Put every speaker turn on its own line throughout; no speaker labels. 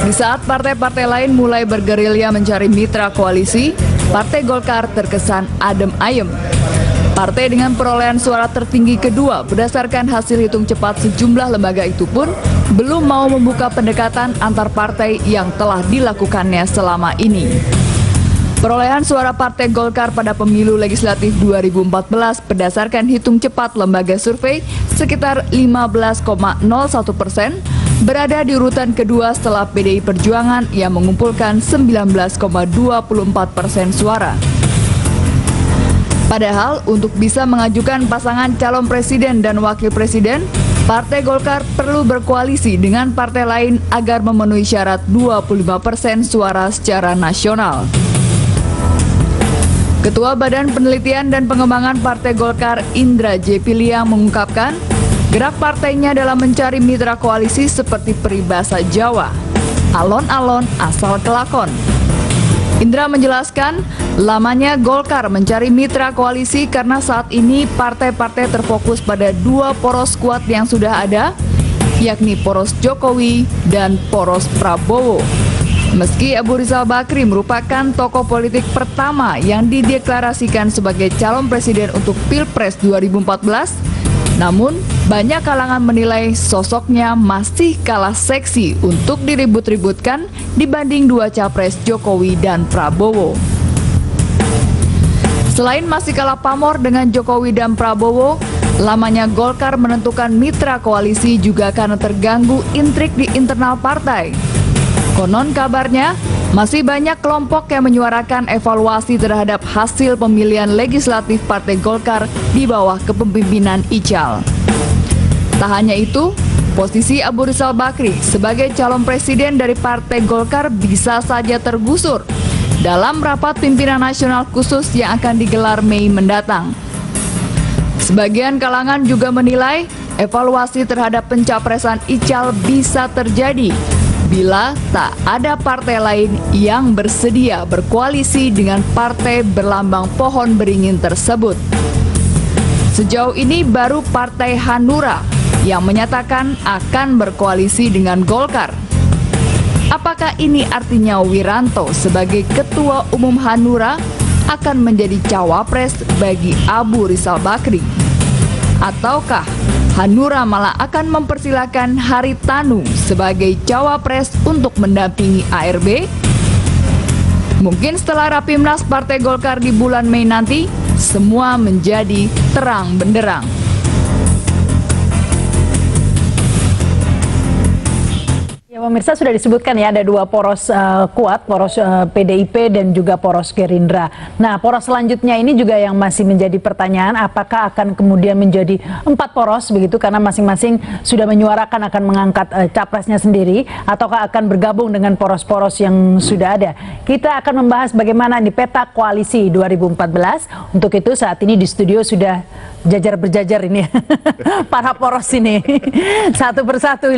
Di saat partai-partai lain mulai bergerilya mencari mitra koalisi, Partai Golkar terkesan adem ayem. Partai dengan perolehan suara tertinggi kedua berdasarkan hasil hitung cepat sejumlah lembaga itu pun belum mau membuka pendekatan antar partai yang telah dilakukannya selama ini. Perolehan suara Partai Golkar pada pemilu legislatif 2014 berdasarkan hitung cepat lembaga survei sekitar 15,01%, berada di urutan kedua setelah PDI Perjuangan yang mengumpulkan 19,24% suara. Padahal untuk bisa mengajukan pasangan calon presiden dan wakil presiden, Partai Golkar perlu berkoalisi dengan partai lain agar memenuhi syarat 25% suara secara nasional. Ketua Badan Penelitian dan Pengembangan Partai Golkar, Indra J. Piliang, mengungkapkan, gerak partainya dalam mencari mitra koalisi seperti peribahasa Jawa, alon-alon asal kelakon. Indra menjelaskan, lamanya Golkar mencari mitra koalisi karena saat ini partai-partai terfokus pada dua poros kuat yang sudah ada, yakni poros Jokowi dan poros Prabowo. Meski Abu Rizal Bakri merupakan tokoh politik pertama yang dideklarasikan sebagai calon presiden untuk Pilpres 2014, namun banyak kalangan menilai sosoknya masih kalah seksi untuk diribut-ributkan dibanding dua capres Jokowi dan Prabowo. Selain masih kalah pamor dengan Jokowi dan Prabowo, lamanya Golkar menentukan mitra koalisi juga karena terganggu intrik di internal partai. Konon kabarnya, masih banyak kelompok yang menyuarakan evaluasi terhadap hasil pemilihan legislatif Partai Golkar di bawah kepemimpinan Ical. Tak hanya itu, posisi Abu Rizal Bakri sebagai calon presiden dari Partai Golkar bisa saja tergusur dalam rapat pimpinan nasional khusus yang akan digelar Mei mendatang. Sebagian kalangan juga menilai evaluasi terhadap pencapresan Ical bisa terjadi bila tak ada partai lain yang bersedia berkoalisi dengan partai berlambang pohon beringin tersebut. Sejauh ini baru Partai Hanura yang menyatakan akan berkoalisi dengan Golkar. Apakah ini artinya Wiranto sebagai Ketua Umum Hanura akan menjadi cawapres bagi Abu Rizal Bakri? Ataukah Hanura malah akan mempersilahkan Haritanu sebagai cawapres untuk mendampingi ARB? Mungkin setelah Rapimnas Partai Golkar di bulan Mei nanti, semua menjadi terang benderang.
Ya, pemirsa, sudah disebutkan ya ada dua poros kuat, poros PDIP dan juga poros Gerindra. Nah, poros selanjutnya ini juga yang masih menjadi pertanyaan, apakah akan kemudian menjadi 4 poros begitu karena masing-masing sudah menyuarakan akan mengangkat capresnya sendiri, ataukah akan bergabung dengan poros-poros yang sudah ada. Kita akan membahas bagaimana di peta koalisi 2014. Untuk itu saat ini di studio sudah berjajar ini para poros ini. Satu persatu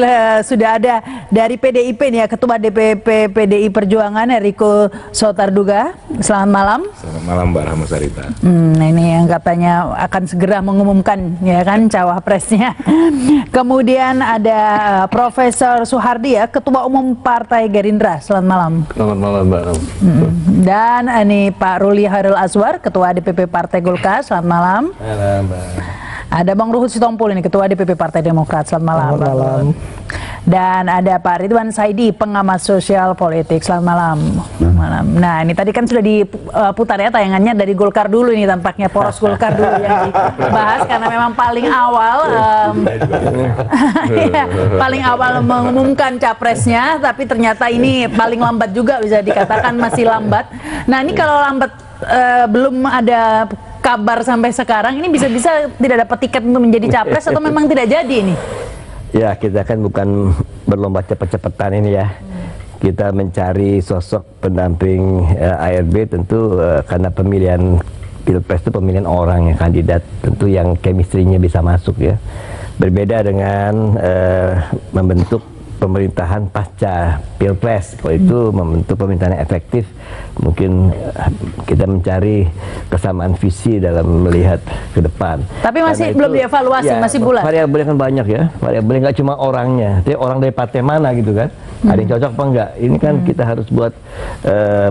sudah ada dari PDIP nih ya, Ketua DPP PDI Perjuangan Eriko Sotarduga. Selamat malam.
Selamat malam Mbak Rahma Sarita.
Ini yang katanya akan segera mengumumkan ya kan cawapresnya. Kemudian ada Profesor Soehardi ya, Ketua Umum Partai Gerindra. Selamat malam.
Selamat malam Mbak Rahma.
Dan ini Pak Ruli Hairul Azwar, Ketua DPP Partai Golkar. Selamat malam.
Malam Mbak.
Ada Bang Ruhut Sitompul ini, Ketua DPP Partai Demokrat. Selamat malam.
Selamat malam.
Dan ada Pak Ridwan Saidi, pengamat sosial politik. Selamat malam. Malam. Nah, ini tadi kan sudah diputar ya tayangannya dari Golkar dulu ini, tampaknya poros Golkar dulu yang dibahas karena memang paling awal paling awal mengumumkan capresnya, tapi ternyata ini paling lambat juga, bisa dikatakan masih lambat. Nah, ini kalau lambat belum ada kabar sampai sekarang, ini bisa-bisa tidak dapat tiket untuk menjadi capres atau memang tidak jadi ini?
Ya, kita kan bukan berlomba cepet-cepetan ini ya. Kita mencari sosok pendamping ARB tentu karena pemilihan Pilpres itu pemilihan orang yang kandidat, tentu yang chemistry-nya bisa masuk ya. Berbeda dengan membentuk pemerintahan pasca Pilpres. Kalau itu membentuk pemerintahan yang efektif, mungkin kita mencari kesamaan visi dalam melihat ke depan.
Tapi masih belum dievaluasi,
ya,
masih bulat.
Variabelnya kan banyak ya, variabelnya nggak cuma orangnya, tapi orang dari partai mana gitu kan. Ada yang cocok apa enggak? Ini kan kita harus buat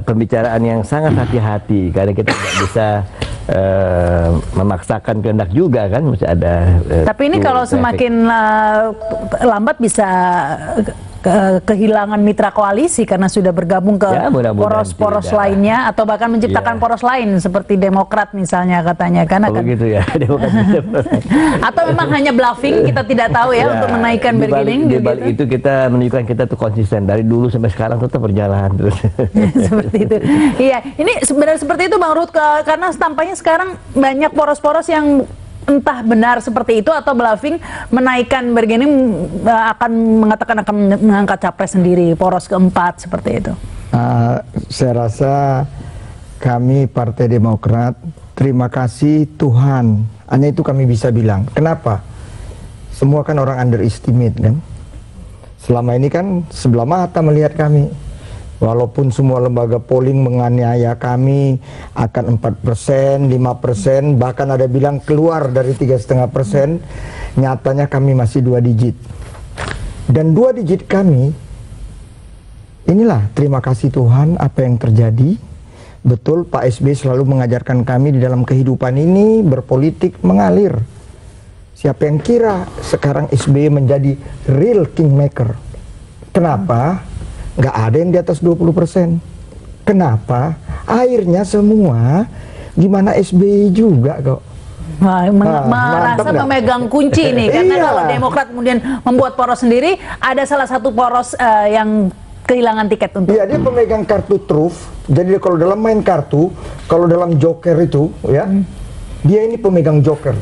pembicaraan yang sangat hati-hati, karena kita nggak bisa memaksakan kehendak juga kan, mesti ada.
Tapi ini kalau semakin lambat bisa kehilangan mitra koalisi karena sudah bergabung ke poros-poros lainnya, atau bahkan menciptakan poros lain seperti Demokrat misalnya katanya kan akan
gitu ya.
Atau memang hanya bluffing, kita tidak tahu ya, untuk menaikkan bargaining.
Di balik itu kita menunjukkan kita tuh konsisten dari dulu sampai sekarang, tetap berjalan terus.
Seperti itu. Iya, ini sebenarnya seperti itu Bang Ruhut, karena tampaknya sekarang banyak poros-poros yang entah benar seperti itu atau bluffing, menaikkan bargaining, akan mengatakan akan mengangkat capres sendiri, poros keempat seperti itu.
Saya rasa kami Partai Demokrat terima kasih Tuhan, hanya itu kami bisa bilang. Kenapa? Semua kan orang underestimate kan. Selama ini kan sebelah mata melihat kami. Walaupun semua lembaga polling menganiaya kami akan 4%, 5%, bahkan ada bilang keluar dari 3,5%, nyatanya kami masih 2 digit. Dan 2 digit kami, inilah terima kasih Tuhan apa yang terjadi. Betul, Pak SBY selalu mengajarkan kami di dalam kehidupan ini berpolitik mengalir. Siapa yang kira sekarang SBY menjadi real kingmaker? Kenapa? Nggak ada yang di atas 20%. Kenapa? Akhirnya semua gimana SBY juga kok.
Merasa memegang kunci nih, karena kalau Demokrat kemudian membuat poros sendiri, ada salah satu poros yang kehilangan tiket untuk.
Iya, dia pemegang kartu truf. Jadi kalau dalam main kartu, kalau dalam joker itu ya, dia ini pemegang joker.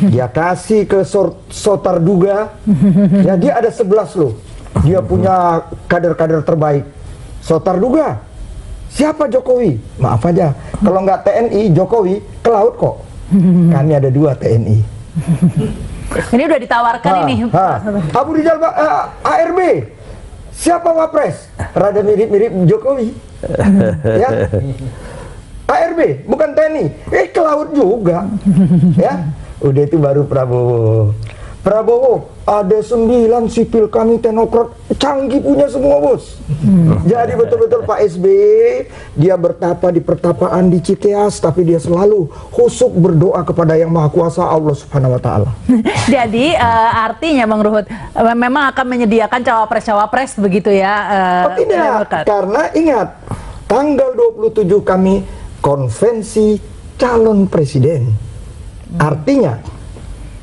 Dia kasih ke Sotarduga, ya dia ada 11 loh. Dia punya kader-kader terbaik. Sotarduga, siapa Jokowi? Maaf aja, kalau nggak TNI, Jokowi ke laut kok. Kami ada 2 TNI.
Ini udah ditawarkan ini.
Abu Rizal ARB, siapa Wapres? Rada mirip-mirip Jokowi. Ya. ARB, bukan TNI. Ke laut juga. Ya. Udah itu baru Prabowo. Prabowo, ada 9 sipil kami teknokrat canggih punya semua bos. Jadi betul-betul Pak SBY, dia bertapa di pertapaan di Cikeas, tapi dia selalu khusyuk berdoa kepada Yang Maha Kuasa Allah Subhanahu Wa Taala.
Jadi artinya Bang Ruhut memang akan menyediakan cawapres-cawapres begitu ya?
Tidak, karena ingat tanggal 27 kami konvensi calon presiden. Artinya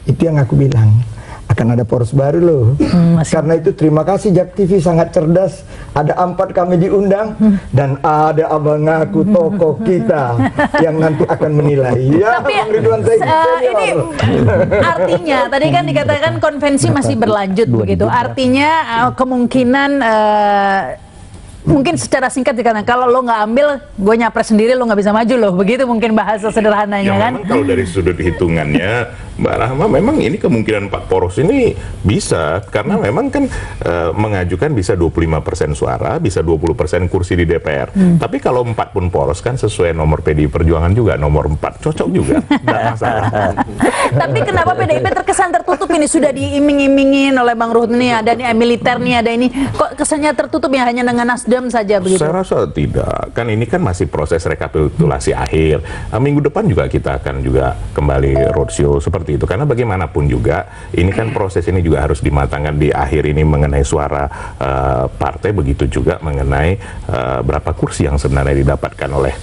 itu yang aku bilang, akan ada poros baru loh. Karena itu terima kasih Jak TV, sangat cerdas. Ada 4 kami diundang dan ada abang aku tokoh kita yang nanti akan menilai. Ya,
tapi
Bang Ridwan
ini artinya tadi kan dikatakan konvensi masih berlanjut begitu. Artinya kemungkinan mungkin secara singkat dikatakan, kalau lo nggak ambil, gue nyapres sendiri, lo nggak bisa maju loh, begitu mungkin bahasa sederhananya
ya,
kan?
Kalau dari sudut hitungannya, Mbak Rahma, memang ini kemungkinan 4 poros ini bisa, karena memang kan mengajukan bisa 25% suara, bisa 20% kursi di DPR. Tapi kalau 4 pun poros kan sesuai nomor PDI Perjuangan juga, nomor 4 cocok juga, tidak masalah.
Tapi kenapa PDIP terkesan tertutup ini? Sudah diiming-imingin oleh Bang Ruhut nih, ada nih militer nih, ada ini, kok kesannya tertutup ya hanya dengan Nasdem saja begitu?
Saya rasa tidak, kan ini kan masih proses rekapitulasi akhir. Minggu depan juga kita akan juga kembali roadshow seperti itu, karena bagaimanapun juga ini kan proses ini juga harus dimatangkan di akhir ini mengenai suara partai, begitu juga mengenai berapa kursi yang sebenarnya didapatkan oleh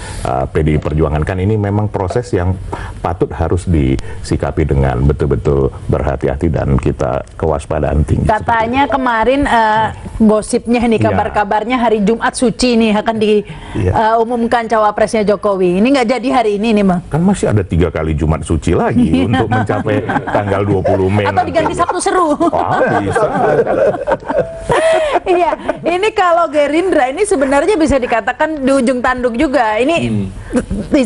PDI Perjuangan. Kan ini memang proses yang patut harus disikapi dengan betul-betul berhati-hati dan kita kewaspadaan tinggi.
Katanya kemarin gosipnya nih, kabar-kabarnya hari Jumat suci nih akan diumumkan cawapresnya Jokowi. Ini nggak jadi hari ini nih Bang?
Kan masih ada 3 kali Jumat suci lagi untuk mencapai tanggal 20 Mei.
Atau diganti Sabtu seru.
Bisa.
Iya, ini kalau Gerindra ini sebenarnya bisa dikatakan di ujung tanduk juga. Ini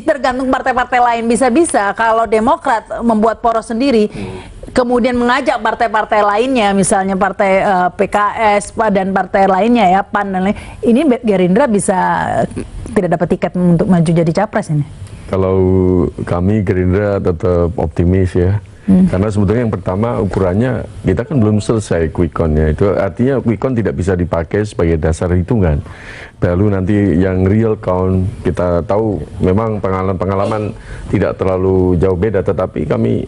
tergantung partai-partai lain, bisa-bisa kalau Demokrat membuat poros sendiri, kemudian mengajak partai-partai lainnya, misalnya partai PKS dan partai lainnya ya, PAN dan lain, ini Gerindra bisa tidak dapat tiket untuk maju jadi capres ini?
Kalau kami Gerindra tetap optimis ya. Karena sebetulnya yang pertama ukurannya kita kan belum selesai quick count-nya, itu artinya quick count tidak bisa dipakai sebagai dasar hitungan. Lalu nanti yang real count kita tahu memang pengalaman tidak terlalu jauh beda, tetapi kami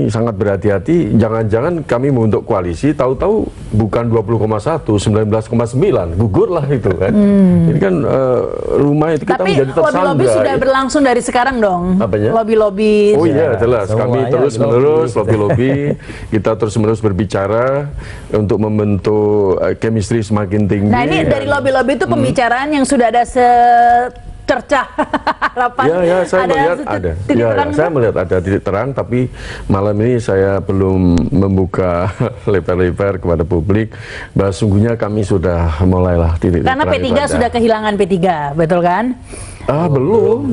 sangat berhati-hati, jangan-jangan kami membentuk koalisi, tahu-tahu bukan 20,1, 19,9, gugur lah itu kan. Ini kan rumah itu kita menjadi tersangka.
Tapi lobby-lobby sudah berlangsung dari sekarang dong.
Apanya?
Lobby-lobby.
Oh iya, jelas. Kami terus-menerus lobby-lobby, kita terus-menerus berbicara untuk membentuk chemistry semakin tinggi.
Nah ini dari lobby-lobby itu pembicaraan yang sudah ada cercah harapan.
Ya, saya melihat ada. Saya melihat ada titik terang, tapi malam ini saya belum membuka lebar-lebar kepada publik bahwa sungguhnya kami sudah mulailah titik terang.
Karena P3 sudah kehilangan P3, betul kan?
Belum.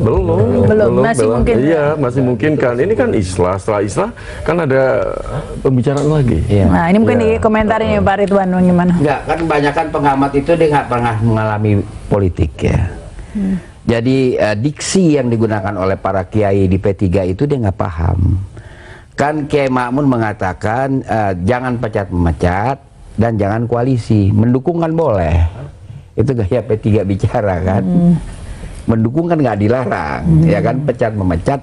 Masih mungkin.
Iya, masih mungkin kan. Ini kan Islah, setelah Islah kan ada pembicaraan lagi.
Iya.
Nah, ini mungkin dikomentarin ya Pak Ridwan, gimana?
Enggak, kan kebanyakan pengamat itu dia nggak pernah mengalami politik ya. Jadi diksi yang digunakan oleh para kiai di P3 itu dia nggak paham. Kan Kiai Ma'mun mengatakan jangan pecat-memecat dan jangan koalisi. Mendukung kan boleh. Itu gaya P3 bicara kan. Mendukung kan nggak dilarang, ya kan, pecat-memecat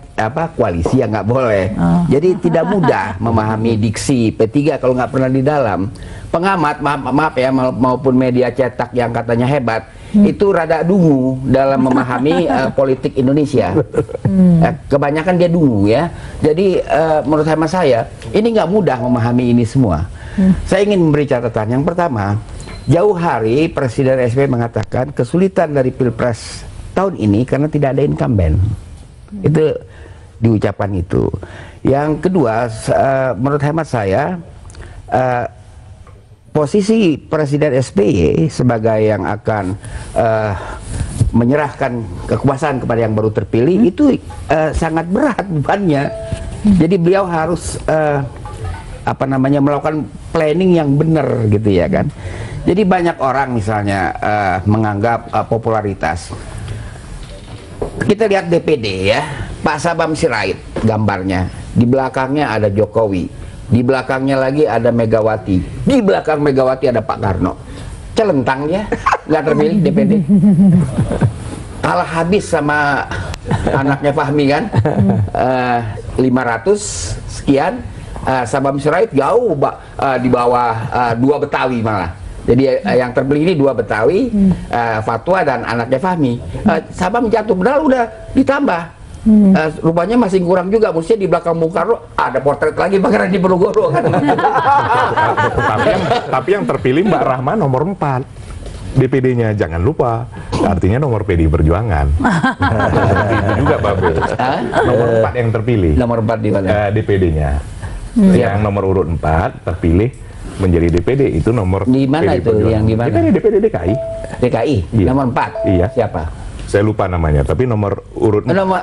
koalisi yang nggak boleh. Jadi tidak mudah memahami diksi P3 kalau nggak pernah di dalam. Pengamat, maaf ya, maupun media cetak yang katanya hebat, itu rada dungu dalam memahami politik Indonesia. Kebanyakan dia dungu ya. Jadi menurut hemat saya, ini nggak mudah memahami ini semua. Saya ingin memberi catatan. Yang pertama, jauh hari Presiden SBY mengatakan kesulitan dari Pilpres tahun ini karena tidak ada incumbent. Itu diucapkan itu. Yang kedua, menurut hemat saya, posisi Presiden SBY sebagai yang akan menyerahkan kekuasaan kepada yang baru terpilih itu sangat berat bebannya. Jadi beliau harus melakukan planning yang benar gitu ya kan. Jadi banyak orang misalnya menganggap popularitas. Kita lihat DPD ya, Pak Sabam Sirait gambarnya, di belakangnya ada Jokowi, di belakangnya lagi ada Megawati, di belakang Megawati ada Pak Karno. Celentang ya, nggak terpilih DPD. Kalah habis sama anaknya Fahmi kan, 500 sekian. Sabam Sirait jauh di bawah 2 Betawi malah. Jadi yang terpilih ini 2 Betawi, Fatwa dan anaknya Fahmi. Sabam jatuh, padahal udah ditambah. Rupanya masih kurang juga, mestinya di belakang Bung Karno ada potret lagi Pangeran Diponegoro kan.
tapi yang terpilih Mbak Rahma nomor 4. DPD-nya jangan lupa, artinya nomor PD Perjuangan. Itu juga bagus. Nomor 4 yang terpilih.
Nomor 4 di mana?
DPD-nya. Yang nomor urut 4 terpilih menjadi DPD itu nomor
di mana
PD
itu
Perjuangan.
yang di mana?
DPD DKI.
DKI
Iya.
Nomor 4.
Iya.
Siapa?
Saya lupa namanya, tapi nomor urut
Nomor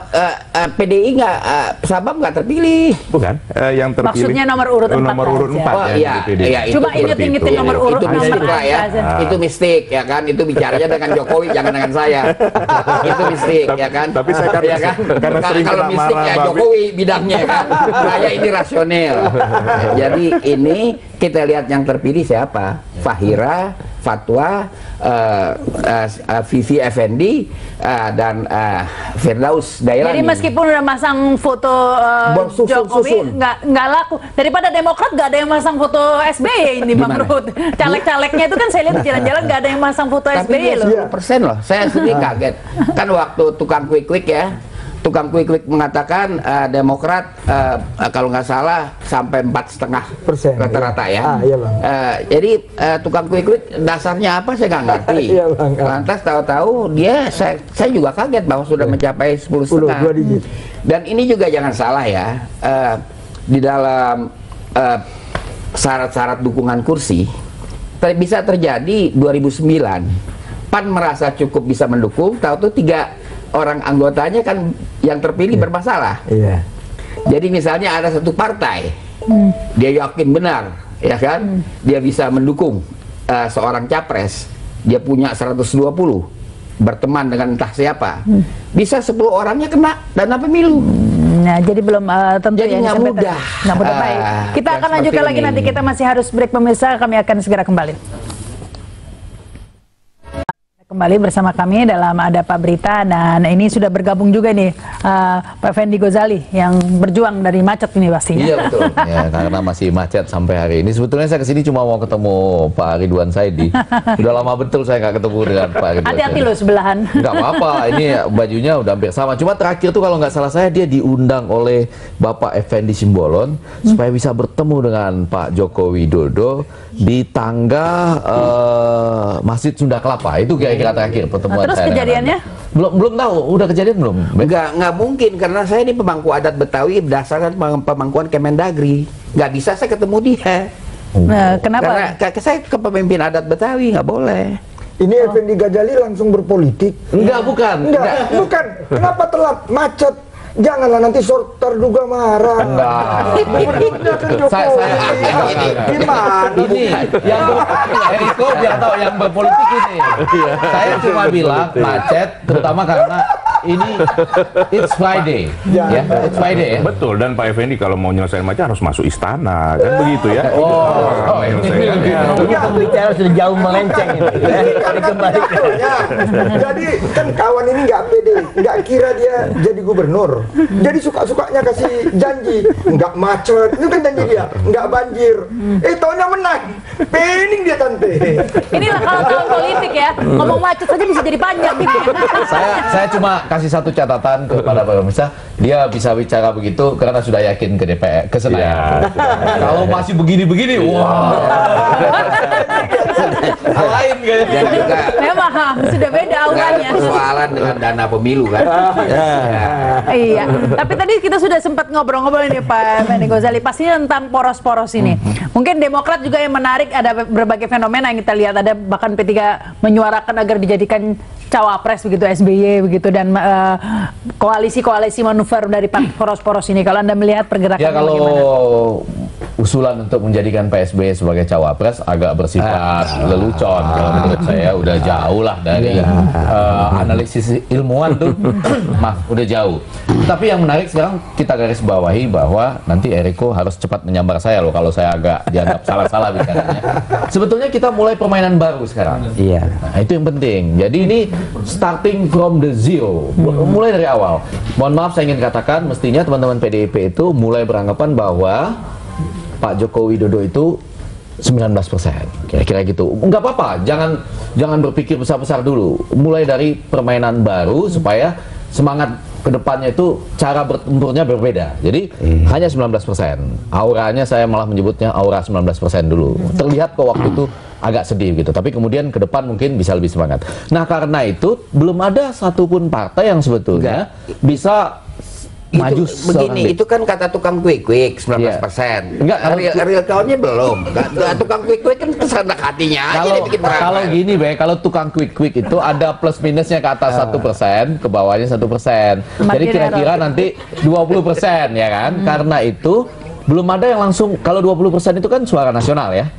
PDI nggak, Sabam nggak terpilih.
bukan yang terpilih.
Maksudnya nomor urut 4
nomor urut 4
Oh
ya,
iya,
DPD.
iya, itu
Coba
seperti
inget-ingetin
itu.
nomor urut
Itu
nomor
mistik lah ya.
aja.
Itu mistik ya kan, itu bicaranya dengan Jokowi jangan dengan saya. Itu mistik ya kan.
Tapi saya kan,
ya kan?
karena sering
Kalau
kena
mistik
marah
ya
Babi.
Jokowi bidangnya kan. Saya ini rasional. Jadi ini kita lihat yang terpilih siapa? Fahira, Fatwa, Vivi Effendi, dan Firdaus Dailani.
Jadi meskipun udah masang foto Jokowi nggak laku. Daripada Demokrat nggak ada yang masang foto SBY ini Bang Ruhut. Caleg-calegnya itu kan saya lihat di jalan-jalan nggak ada yang masang foto
Tapi
SBY loh.
10% loh. Saya sendiri kaget. Kan waktu tukang quick ya, tukang quick mengatakan Demokrat kalau nggak salah sampai 4,5% rata-rata ya.
Iya bang.
Jadi tukang quick dasarnya apa saya nggak ngerti.
Iya, Bang.
Lantas tahu-tahu dia, saya juga kaget bahwa sudah mencapai 10,5.
2 digit.
Dan ini juga jangan salah ya, di dalam syarat-syarat dukungan kursi bisa terjadi 2009 PAN merasa cukup bisa mendukung, tahu-tahu 3 orang anggotanya kan yang terpilih bermasalah.
Iya.
Jadi misalnya ada satu partai dia yakin benar, ya kan, dia bisa mendukung seorang capres, dia punya 120, berteman dengan entah siapa, bisa 10 orangnya kena dana pemilu.
Nah, jadi belum tentu
jadi
ya.
Nggak mudah.
Baik. Kita akan lanjutkan lagi nanti. Kita masih harus break pemirsa. Kami akan segera kembali. Kembali bersama kami dalam Ada Pak Berita, dan ini sudah bergabung juga nih Pak Effendi Ghazali yang berjuang dari macet ini pastinya.
Iya betul, ya, karena masih macet sampai hari ini. Sebetulnya saya kesini cuma mau ketemu Pak Ridwan Saidi. Udah lama betul saya nggak ketemu dengan Pak Ridwan.
Hati-hati loh sebelahan.
Nggak apa-apa, ini bajunya udah hampir sama. Cuma terakhir tuh kalau nggak salah saya dia diundang oleh Bapak Effendi Simbolon supaya bisa bertemu dengan Pak Joko Widodo di tangga Masjid Sunda Kelapa. Itu kira-kira terakhir pertemuan
terus
saya.
Kejadiannya?
Belum tahu. Udah kejadian belum?
Nggak mungkin, karena saya ini pemangku adat Betawi berdasarkan pemangkuan Kemendagri. Nggak bisa saya ketemu dia.
Nah, kenapa?
Karena saya kepemimpin adat Betawi, nggak boleh.
Ini Effendi Ghazali langsung berpolitik.
Bukan.
Bukan. Kenapa telat? Macet. Janganlah nanti terduga marah.
Gimana?
Ini yang Eriko biar tahu yang berpolitik ini. Saya cuma bilang macet, terutama karena ini it's Friday, ya, it's Friday ya.
Betul, dan Pak Effendi kalau mau nyelesain macet harus masuk istana, kan begitu ya.
Ini pembicara sudah jauh melenceng ini.
Jadi kan kawan ini nggak pede, nggak kira dia jadi gubernur. Jadi suka-sukanya kasih janji, nggak macet, itu kan janji dia, nggak banjir. Taunya menang, pening dia tante.
Inilah hal-hal politik ya. Ngomong macet saja bisa jadi panjang gitu ya.
Saya cuma kasih satu catatan kepada Pak pemirsa, dia bisa bicara begitu karena sudah yakin ke DPR, ke Senayan. Kalau masih begini-begini, wah. Lain kayaknya.
Dan juga
Memang sudah beda
nggak ada
auranya.
persoalan dengan dana pemilu kan.
Iya, tapi tadi kita sudah sempat ngobrol-ngobrol ini Pak Effendi Ghazali, pastinya tentang poros-poros ini. Mungkin Demokrat juga yang menarik, ada berbagai fenomena yang kita lihat, ada bahkan P3 menyuarakan agar dijadikan cawapres begitu SBY begitu, dan koalisi-koalisi manuver dari poros-poros ini. Kalau Anda melihat pergerakan
Ya kalau
bagaimana?
usulan untuk menjadikan Pak SBY sebagai cawapres agak bersifat lelucon kalau menurut saya, udah jauh lah dari analisis ilmuwan tuh. Udah jauh. Tapi yang menarik sekarang kita garis bawahi bahwa nanti Eriko harus cepat menyambar saya loh kalau saya agak dianggap salah-salah bicaranya. Sebetulnya kita mulai permainan baru sekarang.
Iya.
Nah, itu yang penting. Jadi ini starting from the zero, mulai dari awal. Mohon maaf saya ingin katakan, mestinya teman-teman PDIP itu mulai beranggapan bahwa Pak Joko Widodo itu 19%, kira-kira gitu. Enggak apa-apa, jangan berpikir besar-besar dulu. Mulai dari permainan baru supaya semangat kedepannya itu cara bertempurnya berbeda. Jadi hanya 19%. Auranya saya malah menyebutnya aura 19% dulu. Terlihat kok waktu itu agak sedih gitu. Tapi kemudian ke depan mungkin bisa lebih semangat. Nah karena itu belum ada satupun partai yang sebetulnya bisa maju
begini, itu kan kata tukang kuik-kuik 19%.
Enggak,
real count-nya belum. Tukang kuik-kuik kan kesendak hatinya aja dia bikin perang.
Kalau gini Be, kalau tukang quick itu ada plus minusnya ke atas 1%, ke bawahnya 1%. Jadi kira-kira nanti 20% ya kan? Karena itu belum ada yang langsung, kalau 20% itu kan suara nasional ya,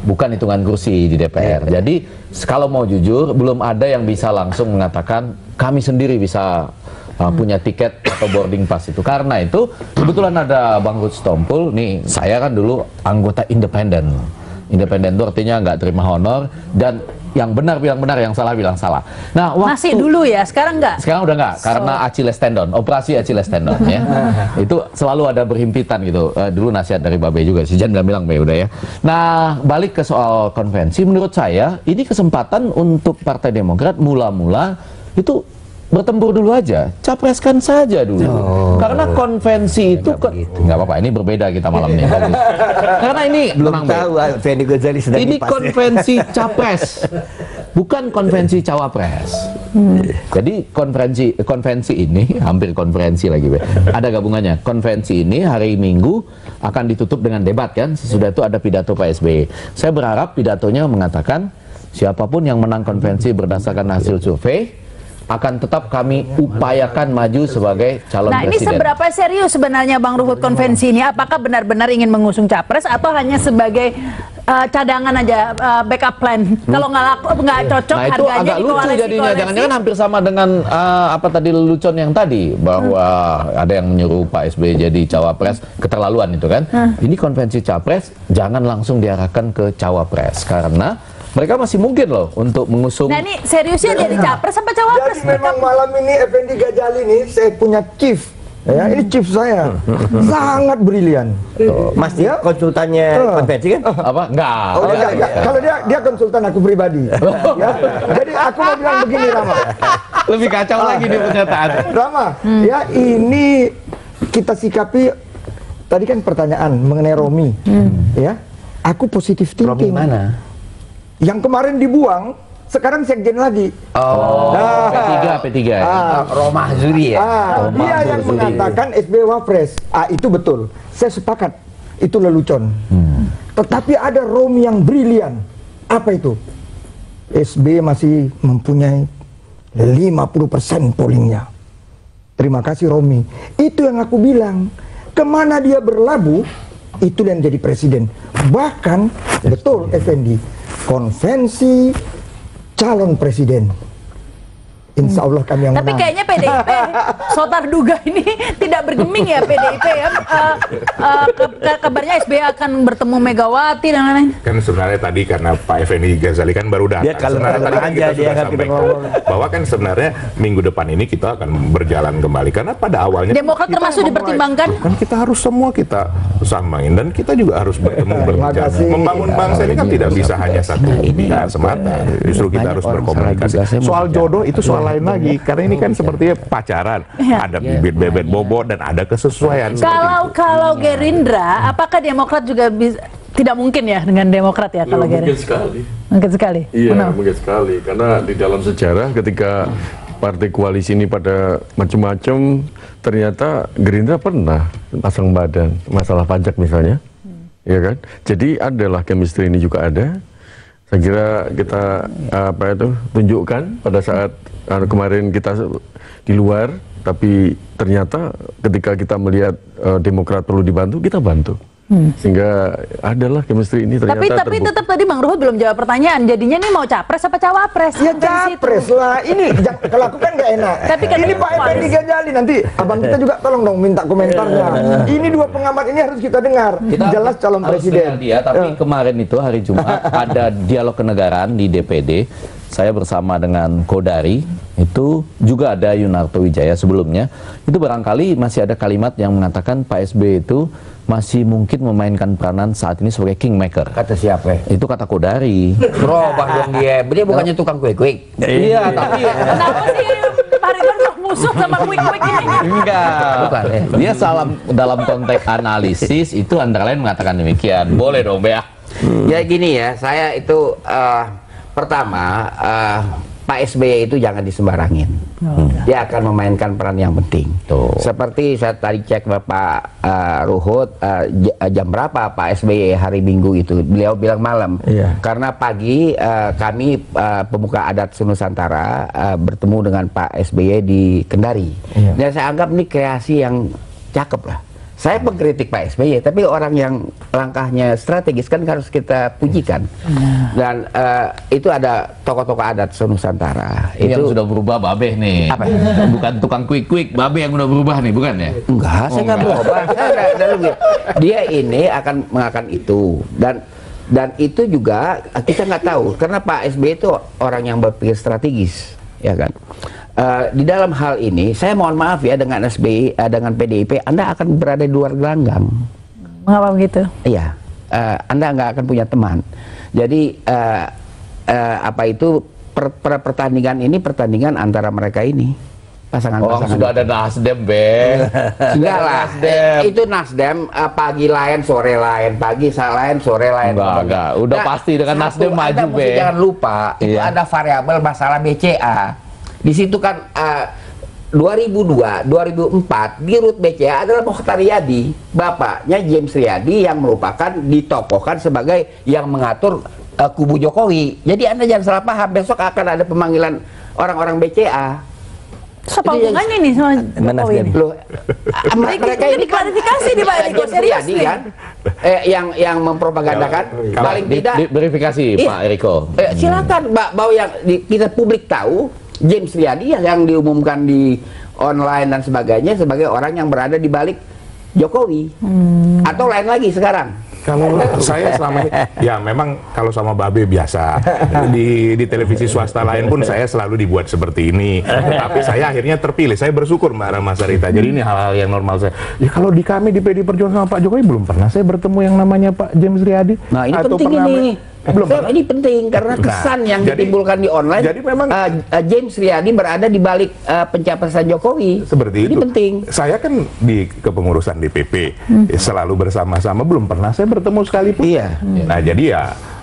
bukan hitungan kursi di DPR. Jadi kalau mau jujur, belum ada yang bisa langsung mengatakan kami sendiri bisa punya tiket atau boarding pass itu. Karena itu kebetulan ada Bang Ruth Stompul nih, saya kan dulu anggota independen. Independen itu artinya nggak terima honor, dan yang benar bilang benar, yang salah bilang salah. Nah,
Masih dulu ya, sekarang nggak?
Sekarang udah nggak, karena Achilles tendon, operasi Achilles tendon ya. Itu selalu ada berhimpitan gitu. Dulu nasihat dari Babe juga, si Jan bilang Be udah ya. Nah, balik ke soal konvensi, menurut saya ini kesempatan untuk Partai Demokrat mula-mula itu bertempur dulu aja, capreskan saja dulu. Karena konvensi itu nggak apa-apa, ini berbeda kita malam ini. Bagus. Karena ini
Belum tahu Effendi Ghazali sedang
ini
dipas.
konvensi capres, bukan konvensi cawapres. Jadi konvensi ini hampir konferensi lagi, Be. Ada gabungannya. Konvensi ini hari Minggu akan ditutup dengan debat kan. Sesudah itu ada pidato Pak SBY. Saya berharap pidatonya mengatakan siapapun yang menang konvensi berdasarkan hasil survei akan tetap kami upayakan maju sebagai calon
Nah, ini
presiden.
seberapa serius sebenarnya Bang Ruhut konvensi ini? Apakah benar-benar ingin mengusung capres atau hanya sebagai cadangan aja, backup plan? Kalau nggak cocok
Nah, itu
harganya
agak
di
lucu
koalisi,
jadinya. Jangan-jangan hampir sama dengan apa tadi lelucon yang tadi, bahwa ada yang menyuruh Pak SBY jadi cawapres, keterlaluan itu kan. Ini konvensi capres jangan langsung diarahkan ke cawapres, karena mereka masih mungkin loh untuk mengusung.
Nah, ini seriusnya jadi capres apa cawapres?
Jadi memang malam ini Effendi Ghazali ini saya punya chief. Ya, ini chief saya. Sangat brilian.
Mas dia konsultannya konvensi kan?
Apa? Enggak.
Oh, enggak. Kalau dia konsultan aku pribadi. Ya. Jadi aku mau bilang begini, Rama.
Lebih kacau lagi di pernyataan.
Rama, ya ini kita sikapi tadi kan pertanyaan mengenai Romi. Ya. Aku positif
Romi
thinking.
mana?
Yang kemarin dibuang, sekarang sekjen lagi.
Oh,
P3 ya.
Romah Zuri ya.
Dia yang mengatakan SBY Wapres. Itu betul. Saya sepakat. Itu lelucon. Tetapi ada Romi yang brilian. Apa itu? SBY masih mempunyai 50% pollingnya. Terima kasih Romi. Itu yang aku bilang. Kemana dia berlabuh, itu yang jadi presiden. Bahkan, betul Effendi, konvensi calon presiden. Insya Allah kami yang
Tapi
menang.
kayaknya PDIP, Sotar duga ini tidak bergeming ya PDIP ya. Kabarnya SBY akan bertemu Megawati dan lain-lain.
Kan sebenarnya tadi karena Pak Effendi Ghazali kan baru datang.
Dia kalau
Sebenarnya tadi kan
aja
kita
dia
sudah
nggak kita
sampaikan
ngomong.
bahwa kan sebenarnya minggu depan ini kita akan berjalan kembali karena pada awalnya
Demokrat
kita
termasuk
memulai-
dipertimbangkan?
kan kita harus semua kita samain dan kita juga harus bertemu berbicara.
kasih.
Membangun bangsa ini kan tidak bisa hanya satu pihak semata. Justru kita harus berkomunikasi. Soal jodoh itu soal lain lagi karena ini kan sepertinya pacaran, ada bibit bebet bobot dan ada kesesuaian.
Kalau Gerindra, apakah Demokrat juga bisa? Tidak mungkin ya dengan Demokrat ya kalau
Mungkin
Gerindra?
sekali.
Mungkin sekali.
Iya,
Benar.
mungkin sekali. Karena di dalam sejarah ketika partai koalisi ini pada macam-macam, ternyata Gerindra pernah pasang badan masalah pajak misalnya, ya kan? Jadi adalah chemistry ini juga ada. Saya kira kita tunjukkan pada saat kemarin kita di luar, tapi ternyata ketika kita melihat Demokrat perlu dibantu, kita bantu. Sehingga adalah chemistry ini ternyata
Tapi
terbukti.
tetap tadi Bang Ruhut belum jawab pertanyaan. Jadinya nih mau capres apa cawapres?
Ya
Dari situ.
capres lah. Ini kalau aku kan nggak enak.
Tapi kan
ini Pak Effendi Ghazali nanti abang kita juga tolong dong minta komentarnya. Ini dua pengamat ini harus kita dengar.
Kita
Jelas calon
harus
presiden.
dengar dia, tapi kemarin itu hari Jumat ada dialog kenegaraan di DPD. Saya bersama dengan Kodari, itu juga ada Yunarto Wijaya sebelumnya. Itu barangkali masih ada kalimat yang mengatakan Pak SBY itu masih mungkin memainkan peranan saat ini sebagai kingmaker.
Kata siapa?
Itu kata Kodari.
Berubah dong dia. Dia bukannya tukang kue-kue.
Iya, tapi
Kenapa sih Pak Ridwan sok musuh sama quick-quick ini?
enggak.
Bukan,
Dia dalam konteks analisis itu antara lain mengatakan demikian. Boleh dong, Bea.
Ya gini ya, saya itu pertama Pak SBY itu jangan disembarangin. Dia akan memainkan peran yang penting. Seperti saya tadi cek Bapak Ruhut, jam berapa Pak SBY hari Minggu itu? Beliau bilang malam.
Iya.
Karena pagi kami pemuka adat Nusantara bertemu dengan Pak SBY di Kendari.
Iya.
Dan saya anggap ini kreasi yang cakep lah. Saya mengkritik Pak SBY, tapi orang yang langkahnya strategis kan harus kita pujikan. Dan itu ada tokoh-tokoh adat Nusantara.
Ini yang
Itu
sudah berubah Babe nih.
Apa?
Bukan tukang quick-quick, Babe yang udah berubah nih, bukan ya?
enggak, saya nggak berubah. Saya udah lebih. Dia ini akan mengakan itu dan itu juga kita nggak tahu karena Pak SBY itu orang yang berpikir strategis, ya kan. Di dalam hal ini, saya mohon maaf ya dengan SBY, dengan PDIP, Anda akan berada di luar gelanggang.
Mengapa begitu?
Iya, Anda nggak akan punya teman. Jadi pertandingan ini pertandingan antara mereka ini pasangan-pasangan.
Sudah ada Nasdem, Be.
Enggak lah,
Nasdem.
itu Nasdem pagi lain, sore lain, pagi lain, sore lain.
Enggak. Udah pasti dengan Nasdem maju,
Anda mesti
Be.
jangan lupa, itu
Iya.
ada variabel masalah BCA. Di situ kan 2002, 2004 di Rut BCA adalah Mokhtar Riyadi, bapaknya James Riyadi yang merupakan ditokohkan sebagai yang mengatur kubu Jokowi. Jadi Anda jangan salah paham, besok akan ada pemanggilan orang-orang BCA.
Terus apa hubungannya nih sama Jokowi ini?
Loh, mereka ini
diklarifikasi di Pak Eriko, serius nih.
kan? Yang mempropagandakan paling tidak
Verifikasi Pak Eriko.
silakan bahwa yang kita publik tahu James Riyadi yang diumumkan di online dan sebagainya sebagai orang yang berada di balik Jokowi. Atau lain lagi sekarang.
Kalau saya selama ini, ya memang kalau sama Babe biasa. Di televisi swasta lain pun saya selalu dibuat seperti ini. Tapi saya akhirnya terpilih. Saya bersyukur Mbak Mas Sarita. Jadi ini hal-hal yang normal saya. Ya kalau di kami di PD Perjuangan sama Pak Jokowi belum pernah saya bertemu yang namanya Pak James Riyadi.
Nah ini penting ini. Ini penting karena kesan yang ditimbulkan di online. Jadi memang James Riyadi berada di balik pencapresan Jokowi.
Seperti itu.
Ini penting.
Saya kan di kepengurusan DPP selalu bersama-sama, belum pernah saya bertemu sekalipun.
Iya.
Nah jadi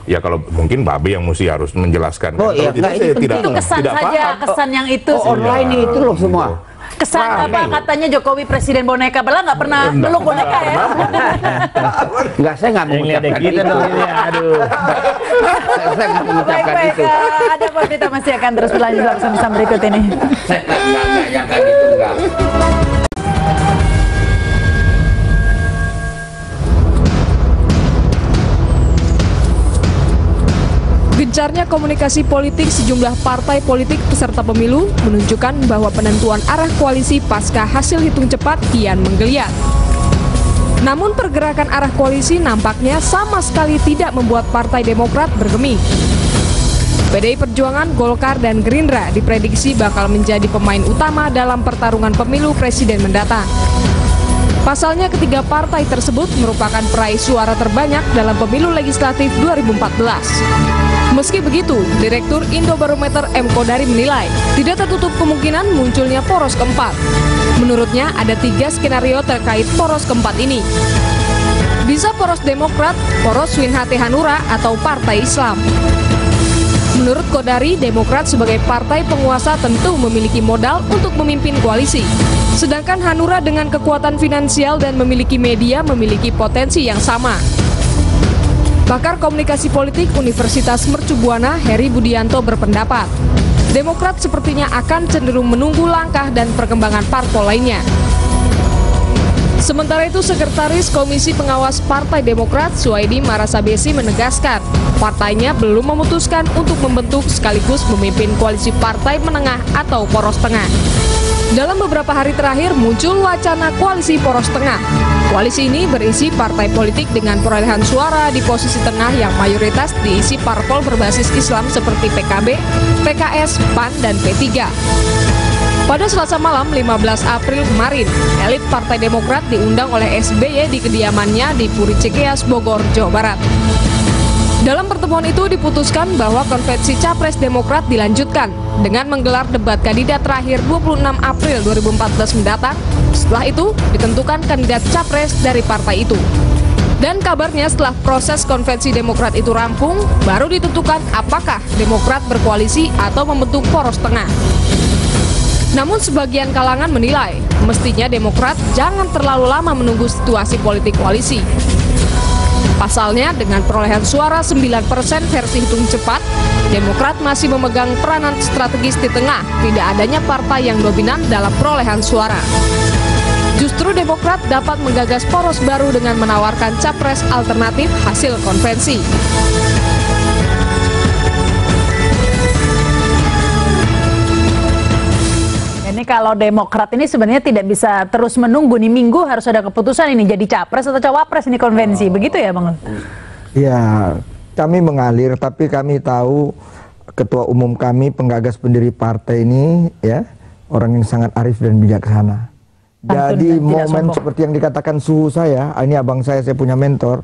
ya kalau mungkin Babe yang mesti harus menjelaskan.
Oh iya,
kalau saya
Itu kesan saja,
paham.
kesan yang itu.
Online itu loh semua.
Kesan apa katanya Jokowi presiden boneka, padahal nggak pernah meluk boneka ya.
Enggak, saya nggak mengucapkan itu.
Aduh.
Saya nggak mengucapkan
Baik-baik,
itu.
ada Pak, kita masih akan terus berlanjut dalam pesan-pesan berikut ini.
Saya nggak yang kayak gitu enggak.
Gencarnya komunikasi politik sejumlah partai politik peserta pemilu menunjukkan bahwa penentuan arah koalisi pasca hasil hitung cepat kian menggeliat. Namun pergerakan arah koalisi nampaknya sama sekali tidak membuat Partai Demokrat bergeming. PDI Perjuangan, Golkar, dan Gerindra diprediksi bakal menjadi pemain utama dalam pertarungan pemilu presiden mendatang. Pasalnya ketiga partai tersebut merupakan peraih suara terbanyak dalam pemilu legislatif 2014. Meski begitu, Direktur Indobarometer M. Kodari menilai tidak tertutup kemungkinan munculnya poros keempat. Menurutnya ada 3 skenario terkait poros keempat ini. Bisa poros Demokrat, poros Winhate Hanura, atau Partai Islam. Menurut Kodari, Demokrat sebagai partai penguasa tentu memiliki modal untuk memimpin koalisi. Sedangkan Hanura dengan kekuatan finansial dan memiliki media memiliki potensi yang sama. Pakar Komunikasi Politik Universitas Mercu Buana, Heri Budianto berpendapat, Demokrat sepertinya akan cenderung menunggu langkah dan perkembangan parpol lainnya. Sementara itu, Sekretaris Komisi Pengawas Partai Demokrat, Suwaidi Marasabesi menegaskan, partainya belum memutuskan untuk membentuk sekaligus memimpin koalisi partai menengah atau poros tengah. Dalam beberapa hari terakhir muncul wacana koalisi poros tengah. Koalisi ini berisi partai politik dengan perolehan suara di posisi tengah yang mayoritas diisi parpol berbasis Islam seperti PKB, PKS, PAN, dan P3. Pada Selasa malam 15 April kemarin, elit Partai Demokrat diundang oleh SBY di kediamannya di Puri Cikeas, Bogor, Jawa Barat. Dalam pertemuan itu diputuskan bahwa konvensi Capres Demokrat dilanjutkan dengan menggelar debat kandidat terakhir 26 April 2014 mendatang. Setelah itu, ditentukan kandidat Capres dari partai itu. Dan kabarnya setelah proses konvensi Demokrat itu rampung, baru ditentukan apakah Demokrat berkoalisi atau membentuk poros tengah. Namun sebagian kalangan menilai, mestinya Demokrat jangan terlalu lama menunggu situasi politik koalisi. Pasalnya, dengan perolehan suara 9% versi hitung cepat, Demokrat masih memegang peranan strategis di tengah tidak adanya partai yang dominan dalam perolehan suara. Justru Demokrat dapat menggagas poros baru dengan menawarkan capres alternatif hasil konvensi.
Ini kalau Demokrat ini sebenarnya tidak bisa terus menunggu nih, minggu harus ada keputusan ini jadi capres atau cawapres ini konvensi, begitu ya Bang?
Ya, kami mengalir, tapi kami tahu ketua umum kami, penggagas pendiri partai ini ya orang yang sangat arif dan bijaksana. Jadi momen seperti yang dikatakan suhu saya, ini abang saya punya mentor,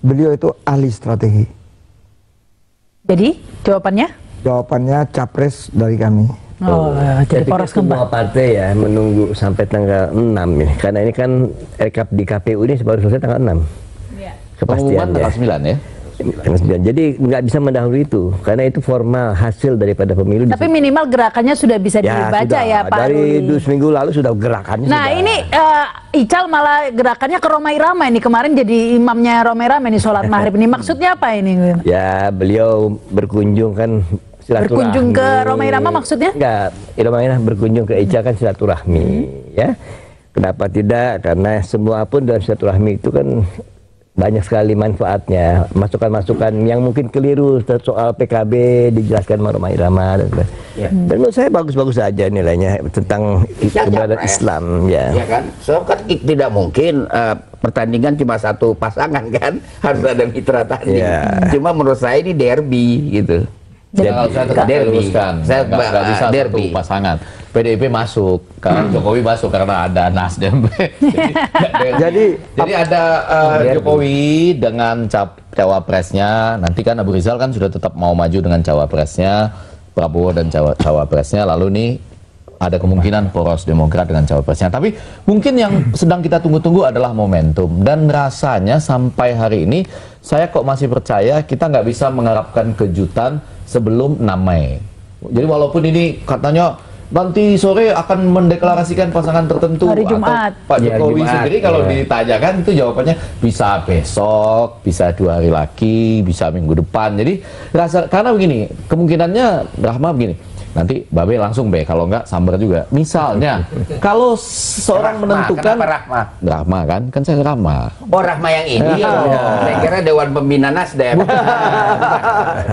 beliau itu ahli strategi.
Jadi jawabannya?
Jawabannya capres dari kami.
Jadi poros
semua partai ya menunggu sampai tanggal 6 ya. Karena ini kan rekap di KPU ini baru selesai tanggal 6. Ya. Kepastian
tanggal 9 ya.
Jadi nggak bisa mendahului itu karena itu formal hasil daripada pemilu.
Tapi minimal gerakannya sudah bisa dibaca sudah. Ya Pak
dari seminggu lalu sudah gerakannya.
Nah sudah. Ini Ical malah gerakannya ke Romai Rama ini kemarin jadi imamnya Romai Rama ini sholat maghrib ini maksudnya apa ini?
Ya beliau berkunjung kan silaturahmi.
Berkunjung ke Rhoma Irama maksudnya?
Enggak, Rhoma Irama berkunjung ke Ica kan silaturahmi, ya. Kenapa tidak? Karena semua pun dalam silaturahmi itu kan banyak sekali manfaatnya, masukan-masukan yang mungkin keliru soal PKB dijelaskan sama Rhoma Irama dan dan menurut saya bagus-bagus saja nilainya tentang keberadaan Islam, ya.
Ya kan, so kan tidak mungkin pertandingan cuma satu pasangan kan, harus ada mitra tanding. Cuma menurut saya ini derby gitu.
Jadi saya tetap luruskan, saya nggak bisa satu pasangan. PDIP masuk, karena Jokowi masuk karena ada Nasdem. jadi ada Jokowi dengan cawapresnya. Nanti kan Abu Rizal kan sudah tetap mau maju dengan cawapresnya, Prabowo dan cawapresnya. Lalu nih ada kemungkinan poros Demokrat dengan cawapresnya. Tapi mungkin yang sedang kita tunggu-tunggu adalah momentum. Dan rasanya sampai hari ini saya kok masih percaya kita nggak bisa mengharapkan kejutan sebelum 6 Mei. Jadi walaupun ini katanya nanti sore akan mendeklarasikan pasangan tertentu
hari Jumat.
Atau Pak Jokowi sendiri kalau ditanyakan itu jawabannya bisa besok, bisa 2 hari lagi, bisa minggu depan. Jadi karena begini, kemungkinannya Rahma begini. Nanti Babe langsung kalau enggak sambar juga. Misalnya, kalau seorang menentukan Rahma kan saya Rahma.
Oh, Rahma yang ini. Saya kira Dewan Pembina Nasdem.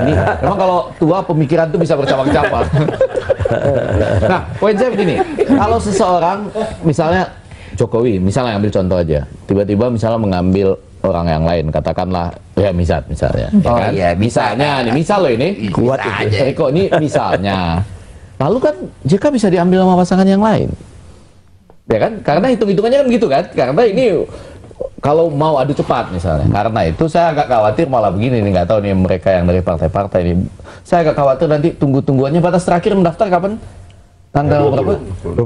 Ini memang kalau tua pemikiran tuh bisa bercabang-cabang. Nah, poin saya begini. Kalau seseorang misalnya Jokowi, misalnya ambil contoh aja, tiba-tiba misalnya mengambil orang yang lain, katakanlah ya misalnya.
Oh
kan?
iya,
misalnya nih, misal loh ini
kuat itu.
Riko ini misalnya. Lalu kan JK bisa diambil sama pasangan yang lain. Ya kan? Karena hitung-hitungannya kan begitu kan? Karena ini kalau mau adu cepat misalnya. Karena itu saya agak khawatir malah begini nih, nggak tahu nih mereka yang dari partai-partai ini. Saya agak khawatir nanti tunggu-tungguannya batas terakhir mendaftar kapan? Tanggal berapa?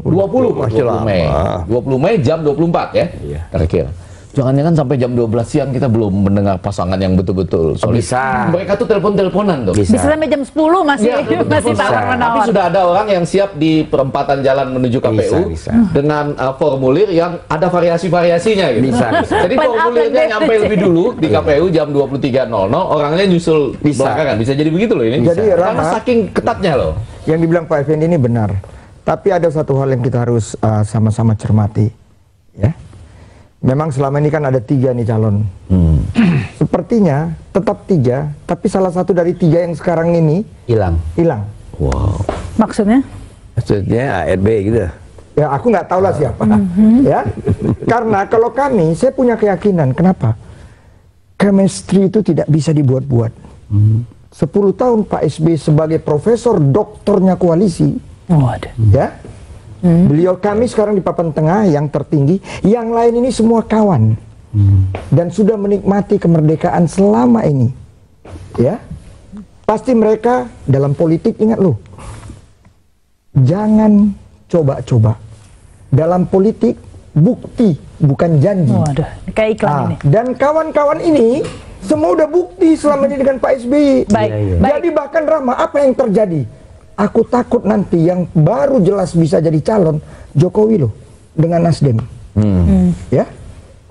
20 Mei. 20 Mei jam 24 ya? Terakhir. Jangan-jangan sampai jam 12 siang kita belum mendengar pasangan yang betul-betul solid.
Bisa.
Mereka tuh telepon-teleponan tuh.
Bisa sampai jam 10 masih tawar-menawar.
Tapi sudah ada orang yang siap di perempatan jalan menuju KPU dengan formulir yang ada variasi-variasinya gitu.
Bisa.
Jadi formulirnya nyampe lebih dulu di KPU jam 23.00, orangnya nyusul belakangan. Bisa jadi begitu loh ini.
Jadi,
karena saking ketatnya loh.
Yang dibilang Pak Effendi ini benar. Tapi ada satu hal yang kita harus sama-sama cermati, ya. Memang selama ini kan ada 3 nih calon. Sepertinya tetap 3, tapi salah satu dari 3 yang sekarang ini hilang.
Wow.
Maksudnya?
Maksudnya ARB gitu.
Ya aku nggak tahu lah siapa. Ya. Karena kalau kami, saya punya keyakinan. Kenapa? Chemistry itu tidak bisa dibuat-buat. 10 tahun Pak SBY sebagai profesor doktornya koalisi. Ya. Beliau kami sekarang di papan tengah yang tertinggi, yang lain ini semua kawan dan sudah menikmati kemerdekaan selama ini, ya. Pasti mereka dalam politik, ingat loh, jangan coba-coba dalam politik, bukti bukan janji.
Kayak iklan ini.
Dan kawan-kawan ini semua udah bukti selama ini dengan Pak SBY. Jadi bahkan Rahma, apa yang terjadi? Aku takut nanti yang baru jelas bisa jadi calon Jokowi loh dengan Nasdem. Ya.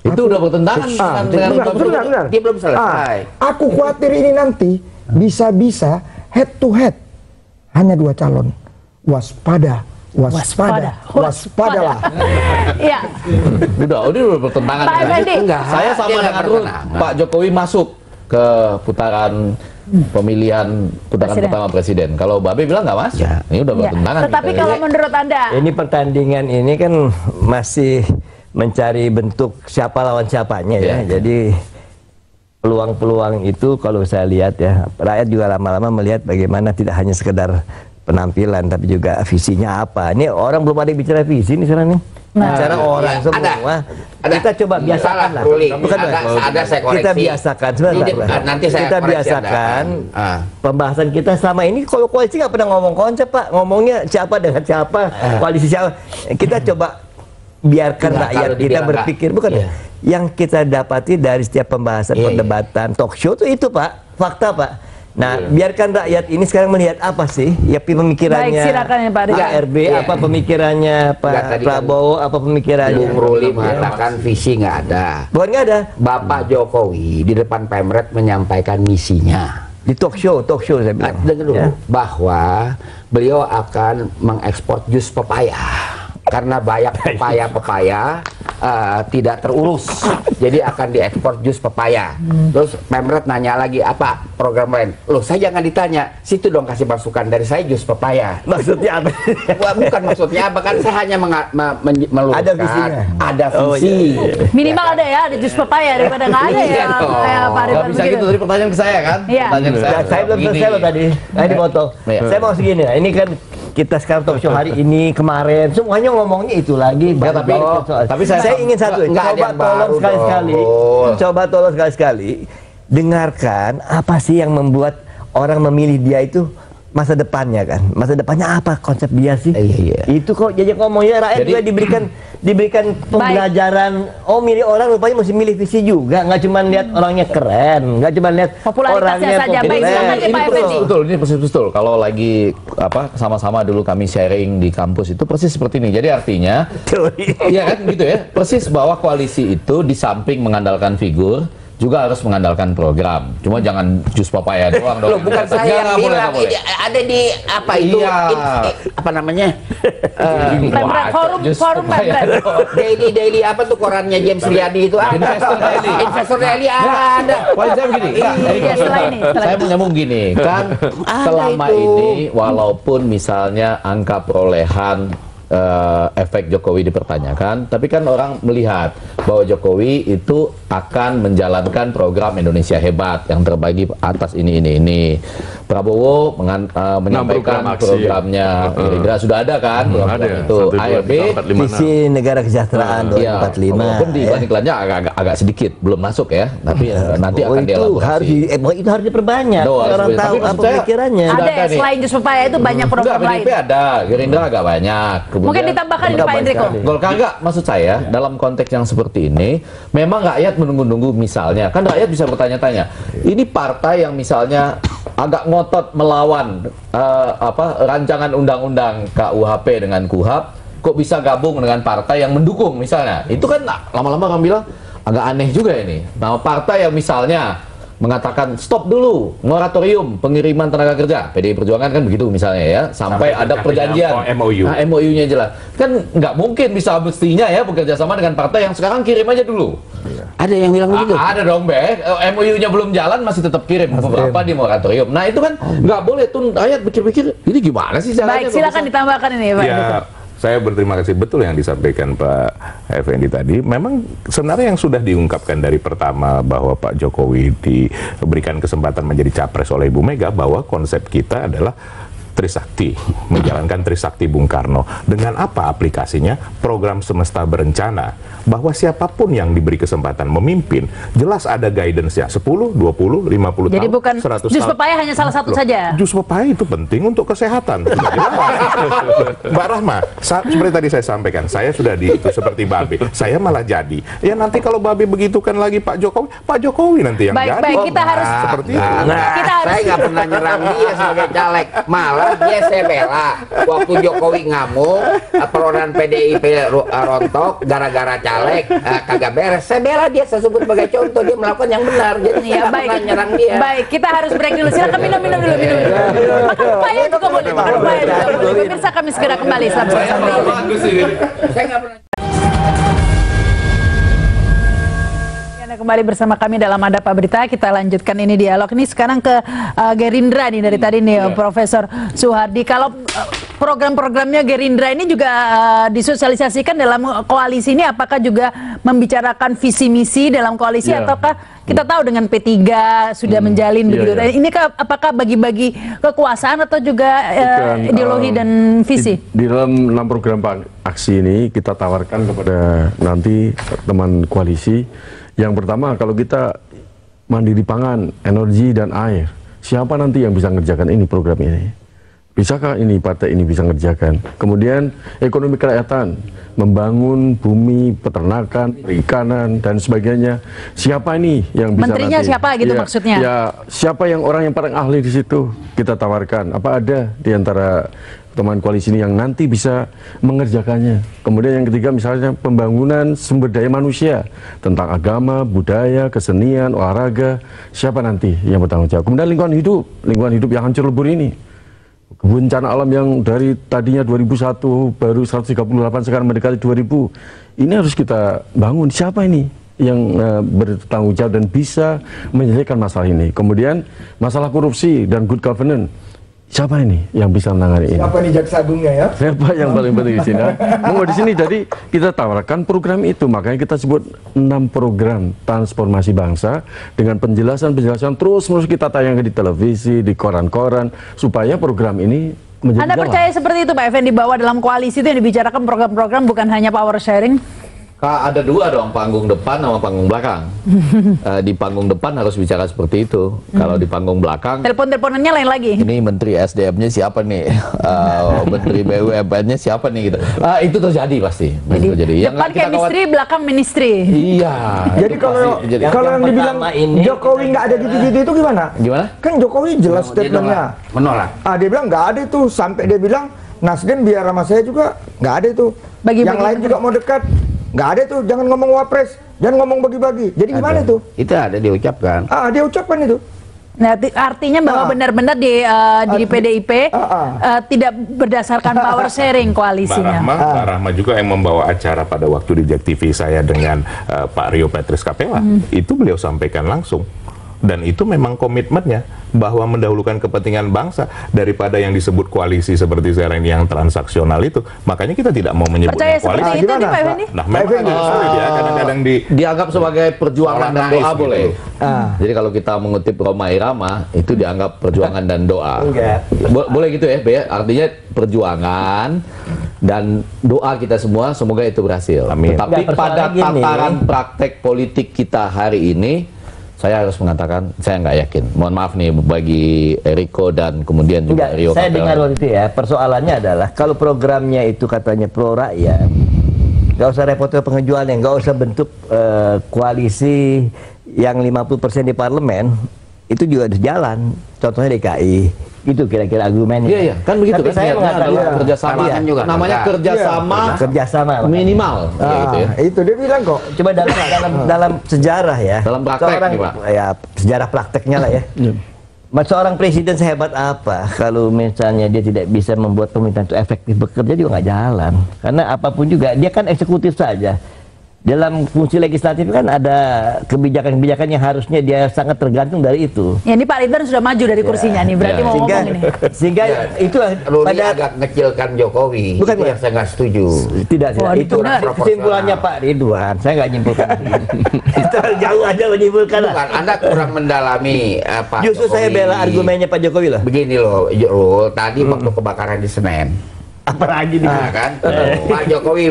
Itu udah bertentangan dengan
dia belum selesai.
Aku khawatir ini nanti bisa-bisa head to head hanya 2 calon. Waspadalah.
Iya.
Udah bertentangan. Saya sama dengan Pak Jokowi masuk ke putaran pemilihan putaran pertama presiden. Kalau Babe bilang nggak masuk, ini udah bertentangan.
Tetapi kalau menurut Anda,
ini pertandingan ini kan masih mencari bentuk siapa lawan siapanya ya. Jadi peluang-peluang itu kalau saya lihat ya, rakyat juga lama-lama melihat bagaimana tidak hanya sekedar penampilan tapi juga visinya apa. Ini orang belum ada yang bicara visi nih sekarang nih. Bicara orang semua. Kita coba biasakan lah. Bukan kita biasakan sebentar.
Nanti saya
kita biasakan pembahasan kita selama ini. Kalau koalisi nggak pernah ngomong konsep Pak, ngomongnya siapa dengan siapa, koalisi siapa. Kita coba biarkan rakyat kita berpikir, bukan yang kita dapati dari setiap pembahasan perdebatan talk show itu Pak, fakta Pak. Nah, biarkan rakyat ini sekarang melihat apa sih ya pemikirannya ARB, apa pemikirannya Pak Prabowo, apa pemikirannya
Bung Ruli mengatakan visi nggak ada.
Bukan nggak ada.
Bapak Jokowi di depan Pemret menyampaikan misinya.
Di talk show saya bilang.
Dengar dulu, bahwa beliau akan mengekspor jus pepaya karena banyak pepaya tidak terurus, jadi akan diekspor jus pepaya. Terus Pemret nanya lagi, apa program lain? Loh, saya jangan ditanya, situ dong kasih masukan dari saya jus pepaya.
Maksudnya apa?
Wah, bukan maksudnya apa, kan saya hanya meluruskan
Ada visinya.
ada visi.
Minimal ada ya, ada jus pepaya daripada nggak ada ya.
Iya dong.
Kayak Pak
Nggak
Ridwan
bisa
begitu.
gitu, tadi pertanyaan ke saya kan?
Iya.
Pertanyaan ke saya.
Saya belum selesai loh tadi. Saya dipotong.
Iya.
Saya mau segini ya. Ini kan kita sekarang talk show hari ini, kemarin semuanya ngomongnya itu lagi.
Ya, tapi
saya ingin satu.
Nggak ada
Coba
yang
tolong
baru
sekali-sekali.
dong.
Coba tolong sekali-sekali dengarkan apa sih yang membuat orang memilih dia itu. Masa depannya kan, masa depannya apa konsep dia sih?
Iya.
Itu kok jadi ngomongnya rakyat
Jadi-
juga diberikan pembelajaran. Oh, milih orang rupanya mesti milih visi juga, nggak cuma lihat orangnya keren, nggak cuma lihat
Popularitasnya
orangnya
saja. Baik,
populer.
silakan ya, Pak Effendi.
Betul, ini persis betul. Kalau lagi sama-sama dulu kami sharing di kampus itu persis seperti ini. Jadi artinya, iya kan gitu ya. Persis bahwa koalisi itu di samping mengandalkan figur, juga harus mengandalkan program. Cuma jangan jus papaya doang dong.
Loh, bukan saya yang bilang, ini ada di apa itu?
Iya.
Apa namanya?
Pemret, forum Pemret.
Daily apa tuh korannya James Riyadi itu?
Investor Daily.
Investor Daily ada.
Wah, saya begini.
Iya, setelah ini.
Saya mau nyambung gini, kan selama
itu.
ini walaupun misalnya angka perolehan efek Jokowi dipertanyakan, tapi kan orang melihat bahwa Jokowi itu akan menjalankan program Indonesia Hebat yang terbagi atas ini. Prabowo menyampaikan
program aksi.
programnya Gerindra sudah ada kan, program
ada ya,
itu
1, 2,
ARB
3, 4, 5, 6.
visi negara kesejahteraan 2045.
walaupun di
ya.
iklan-iklannya agak sedikit belum masuk ya, tapi nanti
Oh,
akan
itu harus
dielaborasi.
itu harus diperbanyak.
Doa,
Orang
tapi
tahu
maksud
apa
saya-
pikirannya.
Sudah
Ada
ada nih.
selain jus pepaya itu banyak program
Enggak,
lain.
PDIP ada, Gerindra agak banyak. Kemudian,
Mungkin ditambahkan ini Pak Enrico.
Golkar enggak, maksud saya dalam konteks yang seperti ini, memang rakyat menunggu-nunggu misalnya, kan rakyat bisa bertanya-tanya, ini partai yang misalnya agak ngotot melawan rancangan undang-undang KUHP dengan KUHAP, kok bisa gabung dengan partai yang mendukung misalnya, itu kan lama-lama orang bilang agak aneh juga ini. Nah, partai yang misalnya mengatakan stop dulu moratorium pengiriman tenaga kerja, PDI Perjuangan kan begitu misalnya ya, sampai ada perjanjian
MOU.
Nah, MOU-nya jelas, kan nggak mungkin bisa mestinya ya bekerja sama dengan partai yang sekarang kirim aja dulu.
Ada yang bilang begitu.
Ada dong, MOU-nya belum jalan masih tetap kirim beberapa di moratorium. Nah itu kan nggak boleh tuh rakyat pikir-pikir ini gimana sih caranya.
Baik, silakan ditambahkan ini Pak Enrico.
Ya, saya berterima kasih betul yang disampaikan Pak Effendi tadi. Memang sebenarnya yang sudah diungkapkan dari pertama bahwa Pak Jokowi diberikan kesempatan menjadi capres oleh Ibu Mega, bahwa konsep kita adalah Trisakti, menjalankan Trisakti Bung Karno. Dengan apa aplikasinya? Program Semesta Berencana, bahwa siapapun yang diberi kesempatan memimpin, jelas ada guidance-nya, 10, 20, 50
Jadi
tahun,
bukan
100
jus
tahun.
pepaya hanya salah satu
Loh,
saja.
Jus pepaya itu penting untuk kesehatan. Sudah jelas. Mbak Rahma, seperti tadi saya sampaikan, saya sudah itu seperti Babe. Saya malah jadi. Ya nanti kalau Babe begitukan lagi Pak Jokowi nanti yang
Baik,
jadi.
baik, kita harus
seperti itu.
kita harus
Saya nggak pernah nyerang dia sebagai caleg, malah dia saya bela waktu Jokowi ngamuk, perolehan PDIP rontok gara-gara caleg kagak beres. Saya bela dia, saya sebut sebagai contoh dia melakukan yang benar. Jadi
Ya,
saya nggak
baik.
pernah nyerang dia.
Baik, kita harus break dulu. Silakan minum dulu. Makan pepaya juga boleh. Makan pepaya juga boleh. Pemirsa, kami segera kembali. Selamat bersama.
Saya nggak pernah.
Anda kembali bersama kami dalam Hadap Berita. Kita lanjutkan ini dialog ini sekarang ke Gerindra nih dari tadi nih Profesor Soehardi. Kalau program-programnya Gerindra ini juga disosialisasikan dalam koalisi ini, apakah juga membicarakan visi misi dalam koalisi ataukah kita tahu dengan P3 sudah menjalin begitu. Ini apakah bagi-bagi kekuasaan atau juga ideologi dan visi?
Di dalam 6 program aksi ini kita tawarkan kepada nanti teman koalisi. Yang pertama, kalau kita mandiri pangan, energi dan air, siapa nanti yang bisa ngerjakan ini program ini? Bisakah ini partai ini bisa ngerjakan? Kemudian ekonomi kerakyatan, membangun bumi, peternakan, perikanan dan sebagainya. Siapa ini yang bisa
Menterinya
nanti?
siapa gitu maksudnya?
Ya, siapa yang orang yang paling ahli di situ kita tawarkan. Apa ada di antara teman koalisi ini yang nanti bisa mengerjakannya. Kemudian yang ketiga misalnya pembangunan sumber daya manusia tentang agama, budaya, kesenian, olahraga, siapa nanti yang bertanggung jawab. Kemudian lingkungan hidup yang hancur lebur ini. Bencana alam yang dari tadinya 2001 baru 138 sekarang mendekati 2000. Ini harus kita bangun. Siapa ini yang bertanggung jawab dan bisa menyelesaikan masalah ini. Kemudian masalah korupsi dan good governance. Siapa ini yang bisa menangani ini?
Siapa nih jaksa agungnya ya?
Siapa yang paling penting di sini? Di sini jadi kita tawarkan program itu, makanya kita sebut 6 program transformasi bangsa dengan penjelasan-penjelasan terus-menerus kita tayangkan di televisi, di koran-koran supaya program ini menjadi
Anda percaya seperti itu Pak Effendi, bahwa dalam koalisi itu yang dibicarakan program-program bukan hanya power sharing?
Ada dua dong, panggung depan sama panggung belakang. Di panggung depan harus bicara seperti itu. Kalau di panggung belakang,
telepon-teleponannya lain lagi.
Ini Menteri SDM-nya siapa nih? Menteri BUMN-nya siapa nih gitu. Itu terjadi pasti.
Jadi depan chemistry, belakang ministry.
Iya.
Jadi kalau yang dibilang Jokowi nggak ada gitu-gitu itu gimana?
Gimana?
Kan Jokowi jelas statementnya.
Menolak.
Dia bilang nggak ada itu, sampai dia bilang Nasdem biar sama saya juga nggak ada itu. Yang lain juga mau dekat. Nggak ada tuh, jangan ngomong wapres, jangan ngomong bagi-bagi. Jadi gimana tuh?
Itu ada diucapkan.
Dia ucapkan itu.
Nah, artinya bahwa benar-benar di PDIP tidak berdasarkan power sharing koalisinya.
Mbak Rahma juga yang membawa acara pada waktu di JEK TV saya dengan Pak Rio Petris Kapela. Itu beliau sampaikan langsung. Dan itu memang komitmennya bahwa mendahulukan kepentingan bangsa daripada yang disebut koalisi seperti sekarang ini yang transaksional itu. Makanya kita tidak mau menyebutnya koalisi.
Itu Pak Effendi?
Nah, memang sulit ya kadang-kadang
dianggap sebagai perjuangan dan doa boleh. Jadi kalau kita mengutip Roma Irama itu dianggap perjuangan dan doa. Boleh gitu ya, Be? Artinya perjuangan dan doa kita semua semoga itu berhasil.
Amin.
Tapi pada tataran praktek politik kita hari ini, saya harus mengatakan saya nggak yakin. Mohon maaf nih bagi Eriko dan kemudian juga Rio.
Saya dengar waktu itu ya, persoalannya adalah kalau programnya itu katanya pro rakyat, nggak usah repot-repot pengejualannya, nggak usah bentuk koalisi yang 50% di parlemen, itu juga harus jalan. Contohnya DKI. Itu kira-kira argumennya.
Iya, kan begitu.
Tapi
kan
saya mengatakan
kerjasama
kan juga
namanya kerjasama
minimal.
Gitu ya.
Itu dia bilang kok.
Coba dalam sejarah ya.
Dalam praktek nih, Pak.
Ya, sejarah prakteknya lah ya. Seorang presiden sehebat apa kalau misalnya dia tidak bisa membuat pemerintahan itu efektif bekerja juga nggak jalan. Karena apapun juga dia kan eksekutif saja. Dalam fungsi legislatif kan ada kebijakan-kebijakan yang harusnya dia sangat tergantung dari itu.
Ya, ini Pak Ridwan sudah maju dari kursinya nih, berarti mau ngomong ini.
Sehingga itu
Ruli agak ngecilkan Jokowi.
Bukan,
itu yang saya nggak setuju.
Tidak. Itu kesimpulannya Pak Ridwan. Saya nggak nyimpulkan. Itu jauh aja menyimpulkan.
Bukan, Anda kurang mendalami Pak
Justru
Jokowi.
saya bela argumennya Pak Jokowi loh.
Begini loh, tadi waktu kebakaran di Senen.
Apalagi nih?
Kan? Pak Jokowi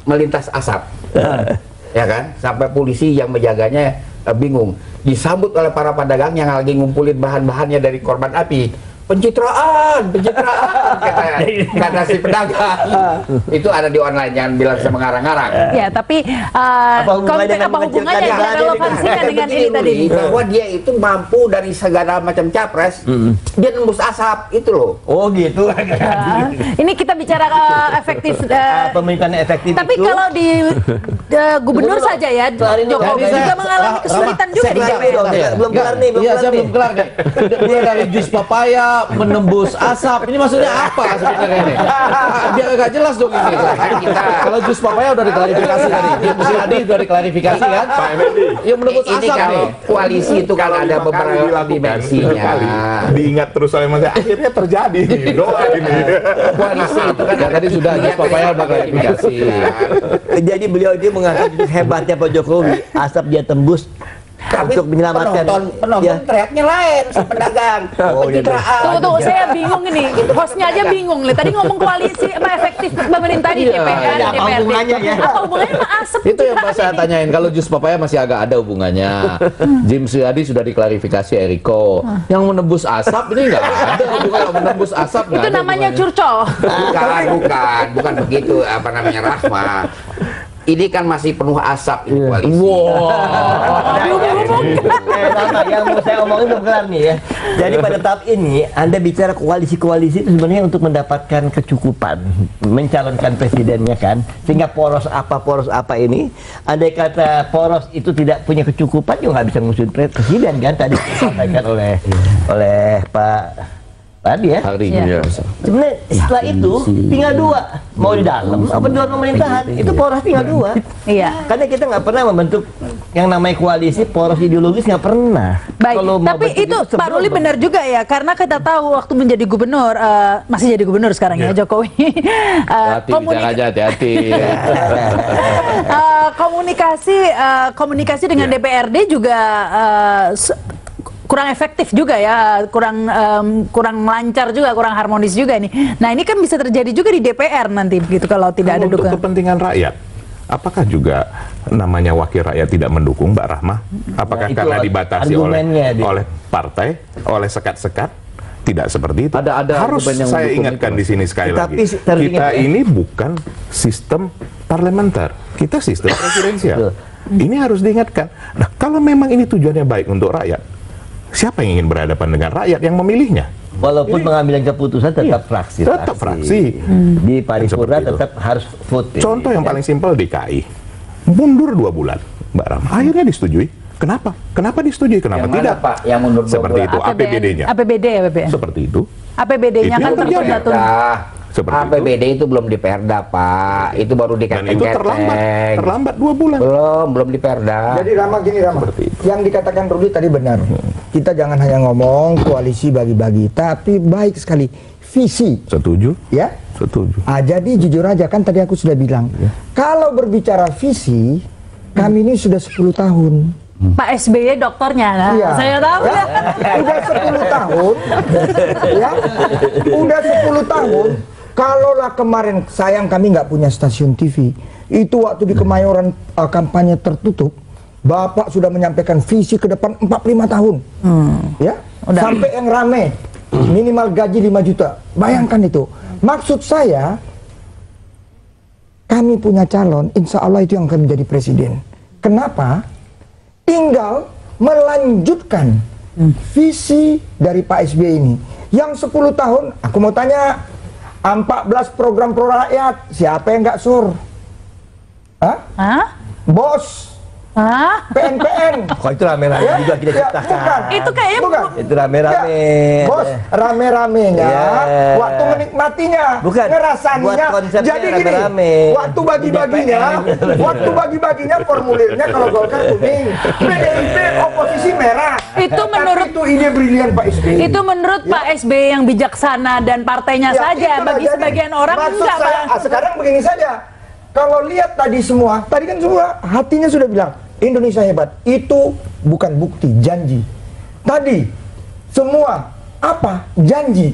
melintas asap. Ya kan, sampai polisi yang menjaganya bingung, disambut oleh para pedagang yang lagi ngumpulin bahan-bahannya dari korban api. Pencitraan kata si pedagang. Itu ada di online, jangan bilang saya mengarang-arang.
Ya, tapi apa hubungannya relevansinya dengan ini tadi?
Bahwa dia itu mampu dari segala macam capres, dia nembus asap itu loh.
Oh gitu.
Ini kita bicara efektif.
Pemerintahan efektif.
Tapi kalau di gubernur saja ya, Jokowi juga mengalami kesulitan juga di Jawa.
Belum kelar nih,
belum kelar nih. Dia dari jus papaya menembus asap. Ini maksudnya apa sebenarnya ini? Biar agak jelas dong ini. Kalau jus papaya udah diklarifikasi tadi. Tadi udah diklarifikasi kan? Pak Effendi. Yang menembus asap
kalau koalisi itu kan ada beberapa dimensinya.
Diingat terus oleh Mas, akhirnya terjadi. Doa ini.
Koalisi itu kan tadi sudah jus papaya udah klarifikasi.
Jadi beliau itu mengangkat hebatnya Pak Jokowi, asap dia tembus.
Tapi
untuk menyelamatkan
penonton teriaknya lain si pedagang. Pencitraan.
Tunggu, saya bingung ini. Hostnya aja bingung. Tadi ngomong koalisi apa efektif pemerintah di DPR,
apa hubungannya ya?
Apa hubungannya sama asap?
Itu yang saya tanyain. Kalau jus papaya masih agak ada hubungannya. Jim Suyadi sudah diklarifikasi Eriko. Yang menembus asap ini nggak ada hubungan. Menembus asap nggak
ada. Itu namanya curcol.
Bukan begitu. Apa namanya, Rahma. ini kan masih penuh asap ini koalisi.
Yang mau saya omongin belum kelar nih ya. Jadi pada tahap ini Anda bicara koalisi-koalisi itu sebenarnya untuk mendapatkan kecukupan, mencalonkan presidennya kan. Sehingga poros apa ini, andai kata poros itu tidak punya kecukupan juga nggak bisa ngusung presiden kan, tadi disampaikan oleh Pak tadi ya.
Iya.
Sebenarnya setelah itu tinggal dua, mau di dalam apa di luar pemerintahan, itu poros tinggal dua.
Iya.
Karena kita nggak pernah membentuk yang namanya koalisi poros ideologis, nggak pernah.
Baik,
Kalau mau
tapi
bentuk
itu Pak Ruli benar juga ya, karena kita tahu waktu menjadi gubernur, masih jadi gubernur sekarang ya Jokowi.
Hati-hati.
Komunikasi dengan DPRD juga kurang efektif juga ya, kurang lancar juga, kurang harmonis juga nih. Nah ini kan bisa terjadi juga di DPR nanti begitu kalau tidak ada dukungan.
Untuk kepentingan rakyat, apakah juga namanya wakil rakyat tidak mendukung Mbak Rahma? Apakah karena dibatasi oleh partai, oleh sekat-sekat? Tidak seperti itu. Harus saya ingatkan di sini sekali lagi. Kita ini bukan sistem parlementer, kita sistem presidensial. Ini harus diingatkan. Nah, kalau memang ini tujuannya baik untuk rakyat, siapa yang ingin berhadapan dengan rakyat yang memilihnya?
Walaupun pengambilan keputusan tetap fraksi.
Tetap fraksi.
Di paripurna tetap harus vote.
Contoh yang paling simpel DKI. Mundur 2 bulan, Mbak Rahma. Akhirnya disetujui. Kenapa? Kenapa disetujui? Kenapa
yang
tidak?
Mana, Pak? Yang mundur 2
seperti
bulan?
itu. APBD-nya.
APBD ya, APBD.
Seperti itu.
APBD-nya kan tertunda-tunda.
APBD itu belum di Perda, Pak. Itu baru di
Dan itu terlambat 2 bulan.
Belum di Perda.
Jadi Rama gini Rama, yang dikatakan Rudi tadi benar. Kita jangan hanya ngomong koalisi bagi-bagi, tapi baik sekali visi.
Setuju?
Ya?
Setuju.
Jadi jujur aja kan tadi aku sudah bilang, kalau berbicara visi, kami ini sudah 10 tahun.
Pak SBY dokternya, nah.
Iya.
Saya tahu ya.
Udah 10 tahun, ya, udah 10 tahun. Kalaulah kemarin, sayang kami nggak punya stasiun TV, itu waktu di Kemayoran kampanye tertutup, Bapak sudah menyampaikan visi ke depan 45 tahun, ya, sampai yang rame, minimal gaji 5 juta, bayangkan itu. Maksud saya, kami punya calon, insya Allah itu yang akan menjadi presiden. Kenapa? Tinggal melanjutkan visi dari Pak SBY ini. Yang 10 tahun, aku mau tanya, 14 program pro rakyat, siapa yang nggak sur? Bos? PNPN?
Kok itu rame-rame juga kita ciptakan.
Bukan.
Itu kayaknya
Itu rame-rame.
Bos, rame-ramenya, waktu menikmatinya, ngerasaninya. Jadi gini, waktu bagi-baginya formulirnya kalau Golkar kuning, PDIP oposisi merah.
Itu menurut
itu ide brilian Pak SBY.
Itu menurut Pak SBY yang bijaksana dan partainya saja. Bagi sebagian orang enggak, Pak.
Sekarang begini saja. Kalau lihat tadi semua, tadi kan semua hatinya sudah bilang Indonesia hebat. Itu bukan bukti, janji. Tadi semua apa? Janji.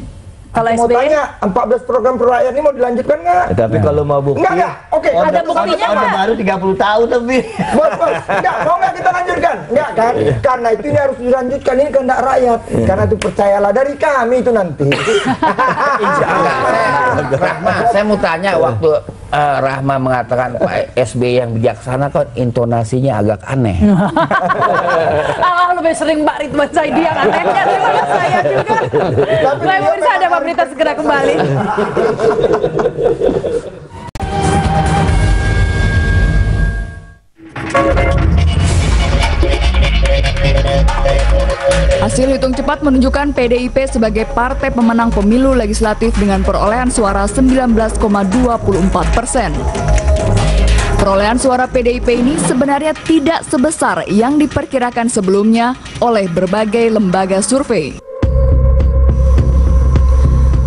Kalau
mau
SBY?
tanya 14 program pro rakyat ini mau dilanjutkan nggak?
Tapi kalau mau bukti,
Enggak. Oke,
ada buktinya nggak?
baru 30 tahun tapi.
Bos, enggak, mau nggak kita lanjutkan? Enggak kan? Karena itu ini harus dilanjutkan, ini kehendak rakyat. Karena itu percayalah dari kami itu nanti.
Rahma, saya mau tanya waktu Rahma mengatakan Pak SBY yang bijaksana, kan intonasinya agak aneh.
Lebih sering Mbak Ridwan Saidi yang anehnya daripada saya juga. Baik, pemirsa, ada berita segera kembali.
Hasil hitung cepat menunjukkan PDIP sebagai partai pemenang pemilu legislatif dengan perolehan suara 19,24%. Perolehan suara PDIP ini sebenarnya tidak sebesar yang diperkirakan sebelumnya oleh berbagai lembaga survei.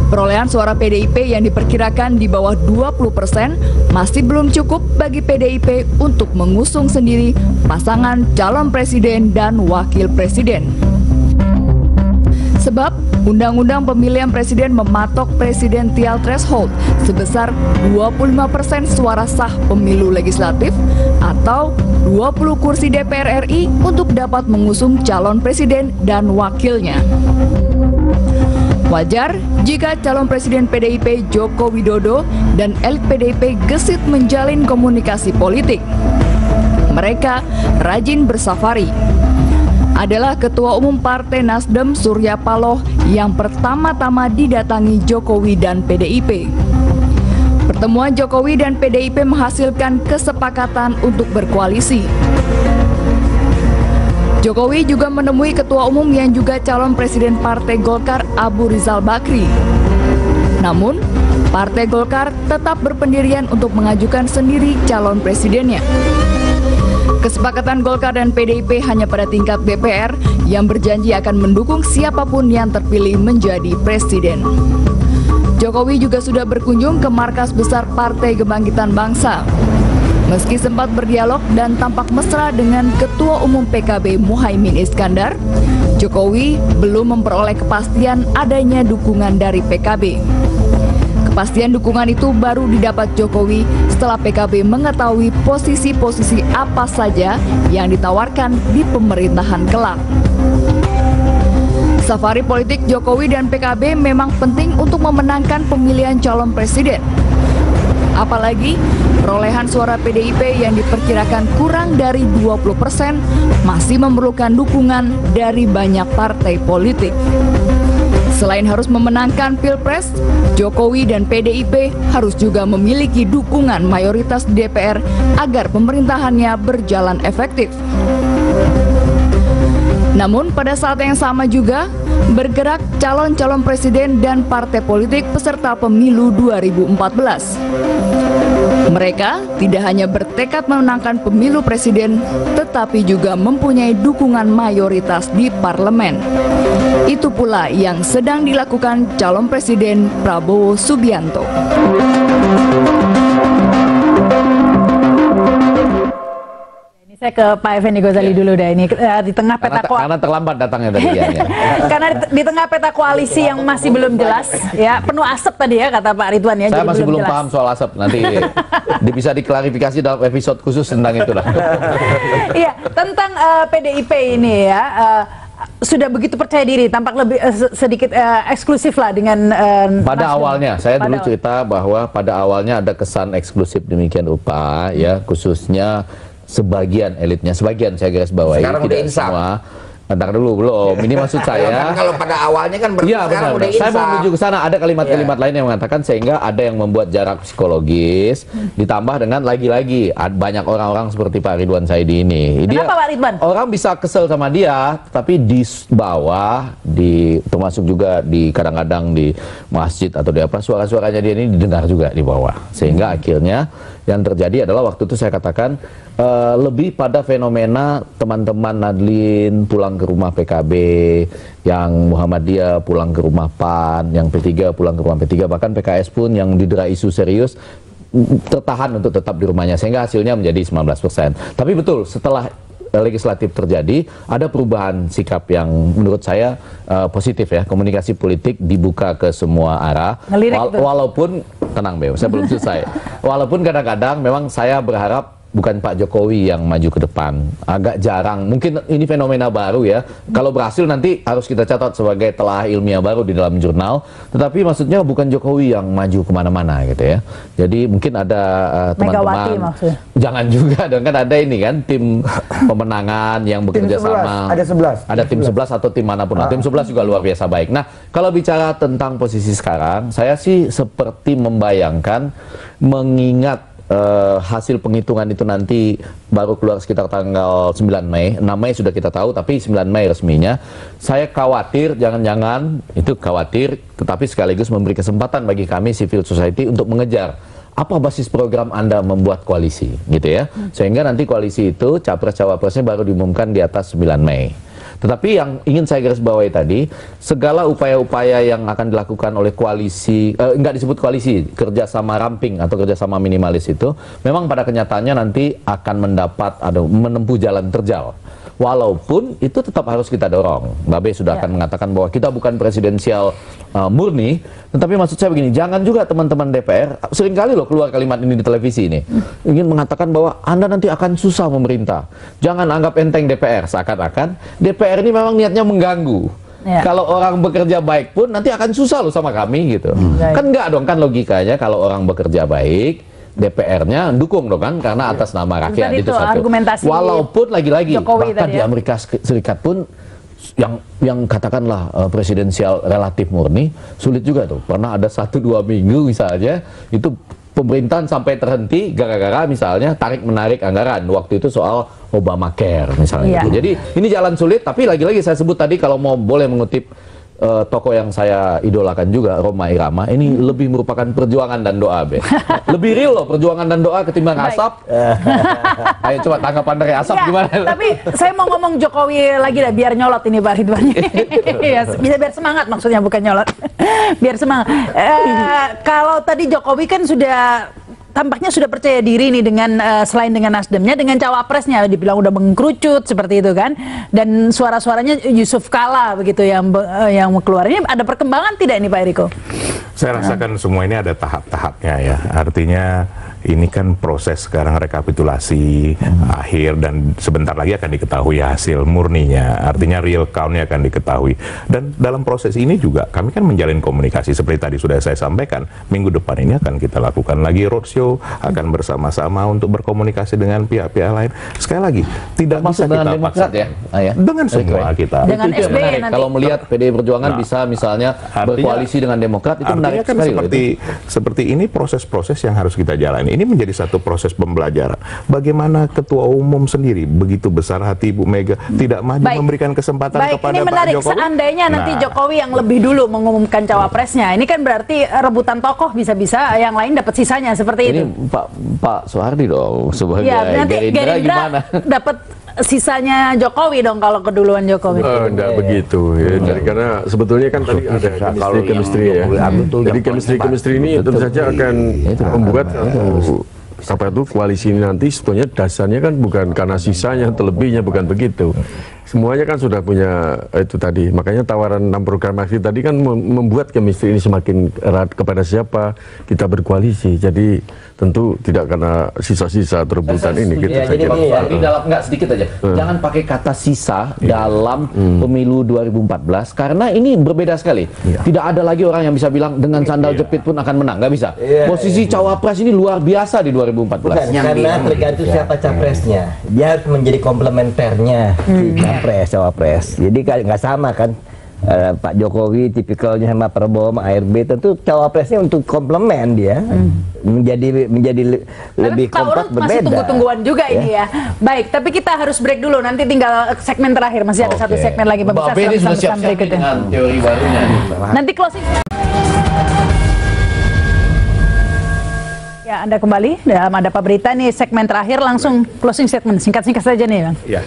Perolehan suara PDIP yang diperkirakan di bawah 20% masih belum cukup bagi PDIP untuk mengusung sendiri pasangan calon presiden dan wakil presiden. Sebab Undang-Undang Pemilihan Presiden mematok presidensial threshold sebesar 25% suara sah pemilu legislatif atau 20 kursi DPR RI untuk dapat mengusung calon presiden dan wakilnya. Wajar jika calon presiden PDIP Joko Widodo dan elit PDIP gesit menjalin komunikasi politik. Mereka rajin bersafari. Adalah Ketua Umum Partai Nasdem Surya Paloh yang pertama-tama didatangi Jokowi dan PDIP. Pertemuan Jokowi dan PDIP menghasilkan kesepakatan untuk berkoalisi. Jokowi juga menemui Ketua Umum yang juga calon Presiden Partai Golkar Abu Rizal Bakri. Namun, Partai Golkar tetap berpendirian untuk mengajukan sendiri calon presidennya. Kesepakatan Golkar dan PDIP hanya pada tingkat DPR yang berjanji akan mendukung siapapun yang terpilih menjadi presiden. Jokowi juga sudah berkunjung ke markas besar Partai Kebangkitan Bangsa. Meski sempat berdialog dan tampak mesra dengan Ketua Umum PKB Muhaimin Iskandar, Jokowi belum memperoleh kepastian adanya dukungan dari PKB. Kepastian dukungan itu baru didapat Jokowi setelah PKB mengetahui posisi-posisi apa saja yang ditawarkan di pemerintahan kelak. Safari politik Jokowi dan PKB memang penting untuk memenangkan pemilihan calon presiden. Apalagi perolehan suara PDIP yang diperkirakan kurang dari 20% masih memerlukan dukungan dari banyak partai politik. Selain harus memenangkan Pilpres, Jokowi dan PDIP harus juga memiliki dukungan mayoritas di DPR agar pemerintahannya berjalan efektif. Namun pada saat yang sama juga, bergerak calon-calon presiden dan partai politik peserta pemilu 2014. Mereka tidak hanya bertekad memenangkan pemilu presiden, tetapi juga mempunyai dukungan mayoritas di parlemen. Itu pula yang sedang dilakukan calon presiden Prabowo Subianto.
Saya ke Pak Effendi Ghazali dulu deh ini di tengah peta
karena terlambat datangnya tadi ya.
Karena di tengah peta koalisi yang masih belum jelas ya, penuh asap tadi ya kata Pak Ridwan ya.
Saya masih belum paham soal asap, nanti bisa diklarifikasi dalam episode khusus tentang itu lah.
Iya, tentang PDIP ini ya. Sudah begitu percaya diri, tampak lebih sedikit eksklusif lah dengan
pada awalnya. Saya dulu cerita bahwa pada awalnya ada kesan eksklusif demikian rupa ya, khususnya sebagian elitnya, sebagian saya garis bawahi, tidak semua. Ntar dulu belum. Ini maksud saya.
Kan kalau pada awalnya kan
ya, benar. Saya mau menuju ke sana. Ada kalimat-kalimat lain yang mengatakan sehingga ada yang membuat jarak psikologis, ditambah dengan lagi-lagi banyak orang-orang seperti Pak Ridwan Saidi ini.
Kenapa Pak Ridwan?
Orang bisa kesel sama dia, tapi di bawah, termasuk juga di kadang-kadang di masjid atau di apa, suara-suaranya dia ini didengar juga di bawah. Sehingga akhirnya yang terjadi adalah waktu itu saya katakan lebih pada fenomena teman-teman Nadlin pulang ke rumah PKB, yang Muhammadiyah pulang ke rumah PAN, yang P3 pulang ke rumah P3, bahkan PKS pun yang didera isu serius tertahan untuk tetap di rumahnya, sehingga hasilnya menjadi 19%. Tapi betul, setelah legislatif terjadi, ada perubahan sikap yang menurut saya positif ya. Komunikasi politik dibuka ke semua arah. Walaupun, tenang Beo, saya belum selesai. Walaupun kadang-kadang memang saya berharap bukan Pak Jokowi yang maju ke depan. Agak jarang, mungkin ini fenomena baru ya. Kalau berhasil nanti harus kita catat sebagai telah ilmiah baru di dalam jurnal. Tetapi maksudnya bukan Jokowi yang maju kemana-mana gitu ya. Jadi mungkin ada teman-teman. Jangan juga dong, kan ada ini kan tim pemenangan yang bekerja sama.
Ada 11.
Ada tim 11 atau tim manapun. Tim 11 juga luar biasa baik. Nah, kalau bicara tentang posisi sekarang, saya sih seperti membayangkan, mengingat hasil penghitungan itu nanti baru keluar sekitar tanggal 9 Mei. 6 Mei sudah kita tahu, tapi 9 Mei resminya. Saya khawatir, jangan-jangan itu khawatir, tetapi sekaligus memberi kesempatan bagi kami civil society untuk mengejar apa basis program Anda membuat koalisi, gitu ya. Sehingga nanti koalisi itu capres-cawapresnya baru diumumkan di atas 9 Mei. Tetapi yang ingin saya garis bawahi tadi, segala upaya-upaya yang akan dilakukan oleh koalisi, enggak disebut koalisi, kerjasama ramping atau kerjasama minimalis itu, memang pada kenyataannya nanti akan mendapat atau menempuh jalan terjal. Walaupun itu tetap harus kita dorong. Mbak Be sudah akan mengatakan bahwa kita bukan presidensial murni, tetapi maksud saya begini, jangan juga teman-teman DPR, seringkali loh keluar kalimat ini di televisi ini, ingin mengatakan bahwa Anda nanti akan susah memerintah. Jangan anggap enteng DPR, seakan-akan DPR ini memang niatnya mengganggu. Kalau orang bekerja baik pun nanti akan susah loh sama kami gitu. Kan enggak dong, kan logikanya kalau orang bekerja baik, DPR-nya dukung dong kan, karena atas nama rakyat itu satu. Walaupun lagi-lagi bahkan di Amerika Serikat pun yang katakanlah presidensial relatif murni sulit juga tuh. Pernah ada 1-2 minggu misalnya itu pemerintahan sampai terhenti gara-gara misalnya tarik-menarik anggaran. Waktu itu soal Obamacare misalnya. Jadi ini jalan sulit, tapi lagi-lagi saya sebut tadi kalau mau boleh mengutip tokoh yang saya idolakan juga, Rhoma Irama, ini lebih merupakan perjuangan dan doa, Be. Lebih real loh perjuangan dan doa ketimbang asap. Ayo coba tanggapan dari asap gimana?
Tapi saya mau ngomong Jokowi lagi dah, biar nyolot ini Pak Ridwan. Ya, bisa biar semangat maksudnya, bukan nyolot. Biar semangat. Kalau tadi Jokowi kan tampaknya sudah percaya diri nih dengan selain dengan Nasdemnya, dengan cawapresnya dibilang udah mengkerucut seperti itu kan, dan suara-suaranya Yusuf Kala begitu yang keluar. Ini ada perkembangan tidak ini Pak Eriko?
Saya rasakan semua ini ada tahap-tahapnya ya. Artinya ini kan proses sekarang rekapitulasi akhir dan sebentar lagi akan diketahui hasil murninya. Artinya real count-nya akan diketahui. Dan dalam proses ini juga kami kan menjalin komunikasi seperti tadi sudah saya sampaikan. Minggu depan ini akan kita lakukan lagi roadshow, akan bersama-sama untuk berkomunikasi dengan pihak-pihak lain. Sekali lagi, tidak bisa kita paksa
ya.
Dengan semua kita.
Dengan
itu
SBY nanti.
Kalau melihat PDI Perjuangan bisa misalnya berkoalisi dengan Demokrat, itu menarik
kan
sekali.
Seperti ini proses-proses yang harus kita jalani. Ini menjadi satu proses pembelajaran. Bagaimana Ketua Umum sendiri begitu besar hati Ibu Mega tidak maju memberikan kesempatan kepada
ini menarik.
Pak Jokowi.
Seandainya nanti Jokowi yang lebih dulu mengumumkan cawapresnya, ini kan berarti rebutan tokoh bisa-bisa yang lain dapat sisanya seperti itu.
Ini Pak Soehardi dong sebagai Gerindra gimana?
Dapat sisanya Jokowi dong kalau keduluan Jokowi.
Enggak begitu ya. Jadi karena sebetulnya kan tadi ada chemistry ya. Jadi chemistry ini tentu saja akan membuat koalisi ini nanti sebetulnya dasarnya kan bukan karena sisanya terlebihnya, bukan begitu. Semuanya kan sudah punya itu tadi. Makanya tawaran 6 program aksi tadi kan membuat chemistry ini semakin erat kepada siapa kita berkoalisi. Jadi tentu tidak karena sisa-sisa rebutan ini gitu
ya, jadi dalam enggak sedikit aja. Jangan pakai kata sisa dalam pemilu 2014 karena ini berbeda sekali. Tidak ada lagi orang yang bisa bilang dengan sandal jepit pun akan menang, nggak bisa. Posisi cawapres ini luar biasa di 2014.
Bukan, karena tergantung siapa capresnya. Dia harus menjadi komplementernya cawapres. Jadi nggak sama kan. Pak Jokowi tipikalnya sama Prabowo sama ARB, tentu cawapresnya untuk komplement dia menjadi lebih kompak berbeda.
Masih tunggu-tungguan juga ini ya. Baik, tapi kita harus break dulu. Nanti tinggal segmen terakhir, masih ada satu segmen lagi pemirsa setelah berikutnya.
Dengan teori barunya.
Nanti closing. Ya, Anda kembali dalam Ada Apa Berita nih, segmen terakhir, langsung closing statement singkat-singkat saja nih, Bang.
Ya.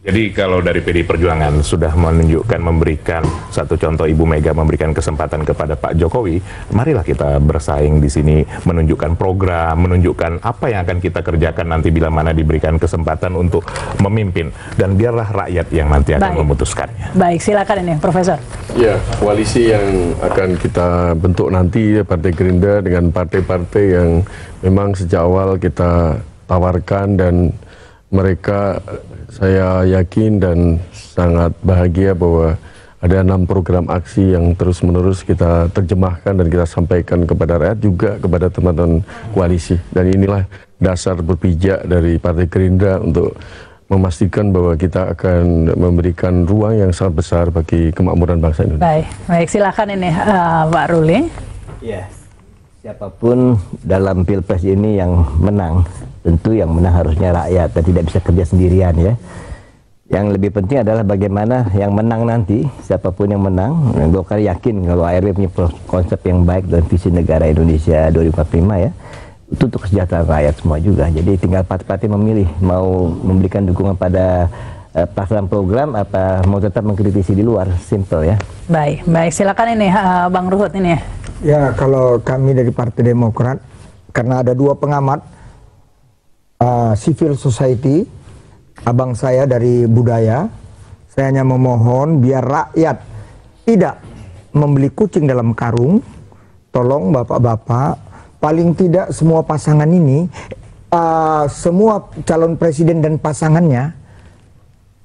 Jadi kalau dari PDI Perjuangan sudah menunjukkan, memberikan satu contoh, Ibu Mega memberikan kesempatan kepada Pak Jokowi, marilah kita bersaing di sini, menunjukkan program, menunjukkan apa yang akan kita kerjakan nanti bila mana diberikan kesempatan untuk memimpin, dan biarlah rakyat yang nanti akan memutuskannya.
Baik, silakan ini Profesor.
Ya, koalisi yang akan kita bentuk nanti Partai Gerindra dengan partai-partai yang memang sejak awal kita tawarkan, dan mereka saya yakin dan sangat bahagia bahwa ada 6 program aksi yang terus-menerus kita terjemahkan dan kita sampaikan kepada rakyat, juga kepada teman-teman koalisi. Dan inilah dasar berpijak dari Partai Gerindra untuk memastikan bahwa kita akan memberikan ruang yang sangat besar bagi kemakmuran bangsa Indonesia.
Baik, silakan ini Pak Ruli.
Ya, siapapun dalam Pilpres ini yang menang, tentu yang menang harusnya rakyat dan tidak bisa kerja sendirian ya. Yang lebih penting adalah bagaimana yang menang nanti, siapapun yang menang, Golkar yakin kalau ARB punya konsep yang baik dan visi negara Indonesia 2045 ya, itu untuk kesejahteraan rakyat semua juga. Jadi tinggal partai-partai memilih mau memberikan dukungan pada pelaksanaan program apa mau tetap mengkritisi di luar, simple ya.
Baik, silakan ini Bang Ruhut ini ya.
Ya, kalau kami dari Partai Demokrat, karena ada 2 pengamat civil society, abang saya dari budaya, saya hanya memohon biar rakyat tidak membeli kucing dalam karung. Tolong bapak-bapak, paling tidak semua pasangan ini, semua calon presiden dan pasangannya,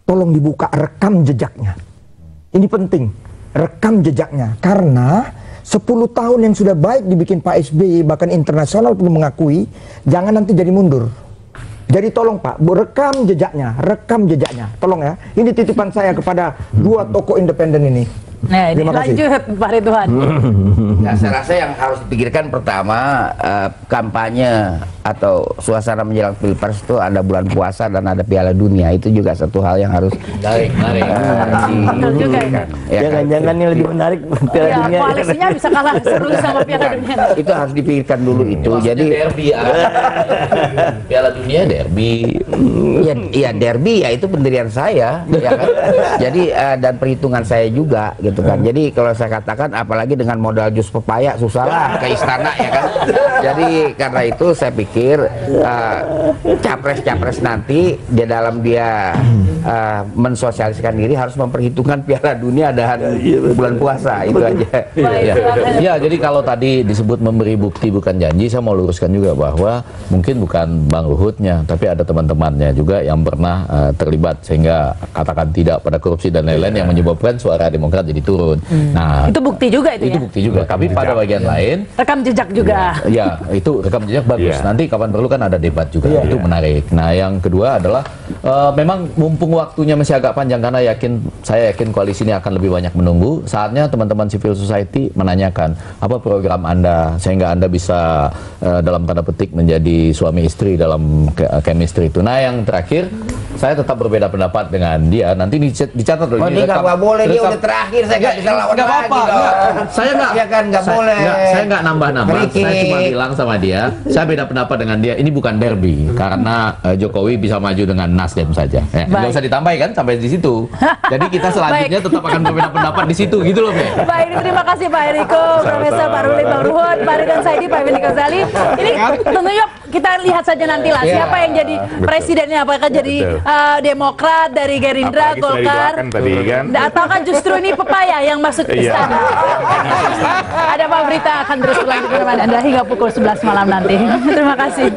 tolong dibuka rekam jejaknya. Ini penting, rekam jejaknya. Karena 10 tahun yang sudah baik dibikin Pak SBY, bahkan internasional perlu mengakui, jangan nanti jadi mundur. Jadi tolong Pak, rekam jejaknya, tolong ya. Ini titipan saya kepada dua tokoh independen ini.
Nah, ini lanjut Pak Ridwan.
Nah, saya rasa yang harus dipikirkan pertama, kampanye atau suasana menjelang Pilpres itu ada bulan puasa dan ada Piala Dunia, itu juga satu hal yang harus
menarik.
Jangan-jangan yang lebih menarik Piala Dunia.
Koalisinya bisa kalah seru sama Piala Dunia.
Itu harus dipikirkan dulu itu. Jadi
derby, Piala Dunia derby.
Ya derby ya itu pendirian saya, ya kan? Jadi dan perhitungan saya juga gitu kan. Jadi kalau saya katakan apalagi dengan modal jus pepaya susah lah ke istana ya kan. Jadi karena itu saya pikir capres-capres nanti di dalam dia mensosialisasikan diri harus memperhitungkan Piala Dunia dan bulan puasa itu aja.
Ya, jadi kalau tadi disebut memberi bukti bukan janji, saya mau luruskan juga bahwa mungkin bukan Bang Luhutnya, tapi ada teman-temannya juga yang pernah terlibat sehingga katakan tidak pada korupsi dan lain-lain yang menyebabkan suara Demokrat jadi turun. Nah,
itu bukti juga itu ya?
Bukti juga. Tapi pada bagian lain
rekam jejak juga.
Ya, itu rekam jejak bagus. Nanti kapan perlu kan ada debat juga. Itu menarik. Nah, yang kedua adalah memang mumpung waktunya masih agak panjang karena saya yakin koalisi ini akan lebih banyak menunggu. Saatnya teman-teman civil society menanyakan apa program Anda sehingga Anda bisa dalam tanda petik menjadi suami istri dalam chemistry itu. Nah, yang terakhir saya tetap berbeda pendapat dengan dia. Nanti dicatat dulu.
Ini nggak boleh, dia udah terakhir, saya nggak bisa lawan lagi dong.
Saya nggak,
ya kan nggak boleh.
Saya nggak nambah-nambah. Saya cuma bilang sama dia, saya beda pendapat dengan dia. Ini bukan derby karena Jokowi bisa maju dengan Nasdem saja. Nggak usah ditambah kan sampai di situ. Jadi kita selanjutnya tetap akan berbeda pendapat di situ, gitu loh, Be.
Baik, terima kasih Pak Eriko, Profesor Pak Ruli, Bang Ruhut, Pak Ridwan Saidi, Pak Effendi Ghazali. Ini tentunya kita lihat saja nantilah siapa yang jadi presidennya, apakah jadi Demokrat, dari Gerindra, Golkar, ataukah justru ini pepaya yang masuk ke istana. Ada Pak Berita akan terus berlanjut bersama Anda hingga pukul 11 malam nanti. Terima kasih.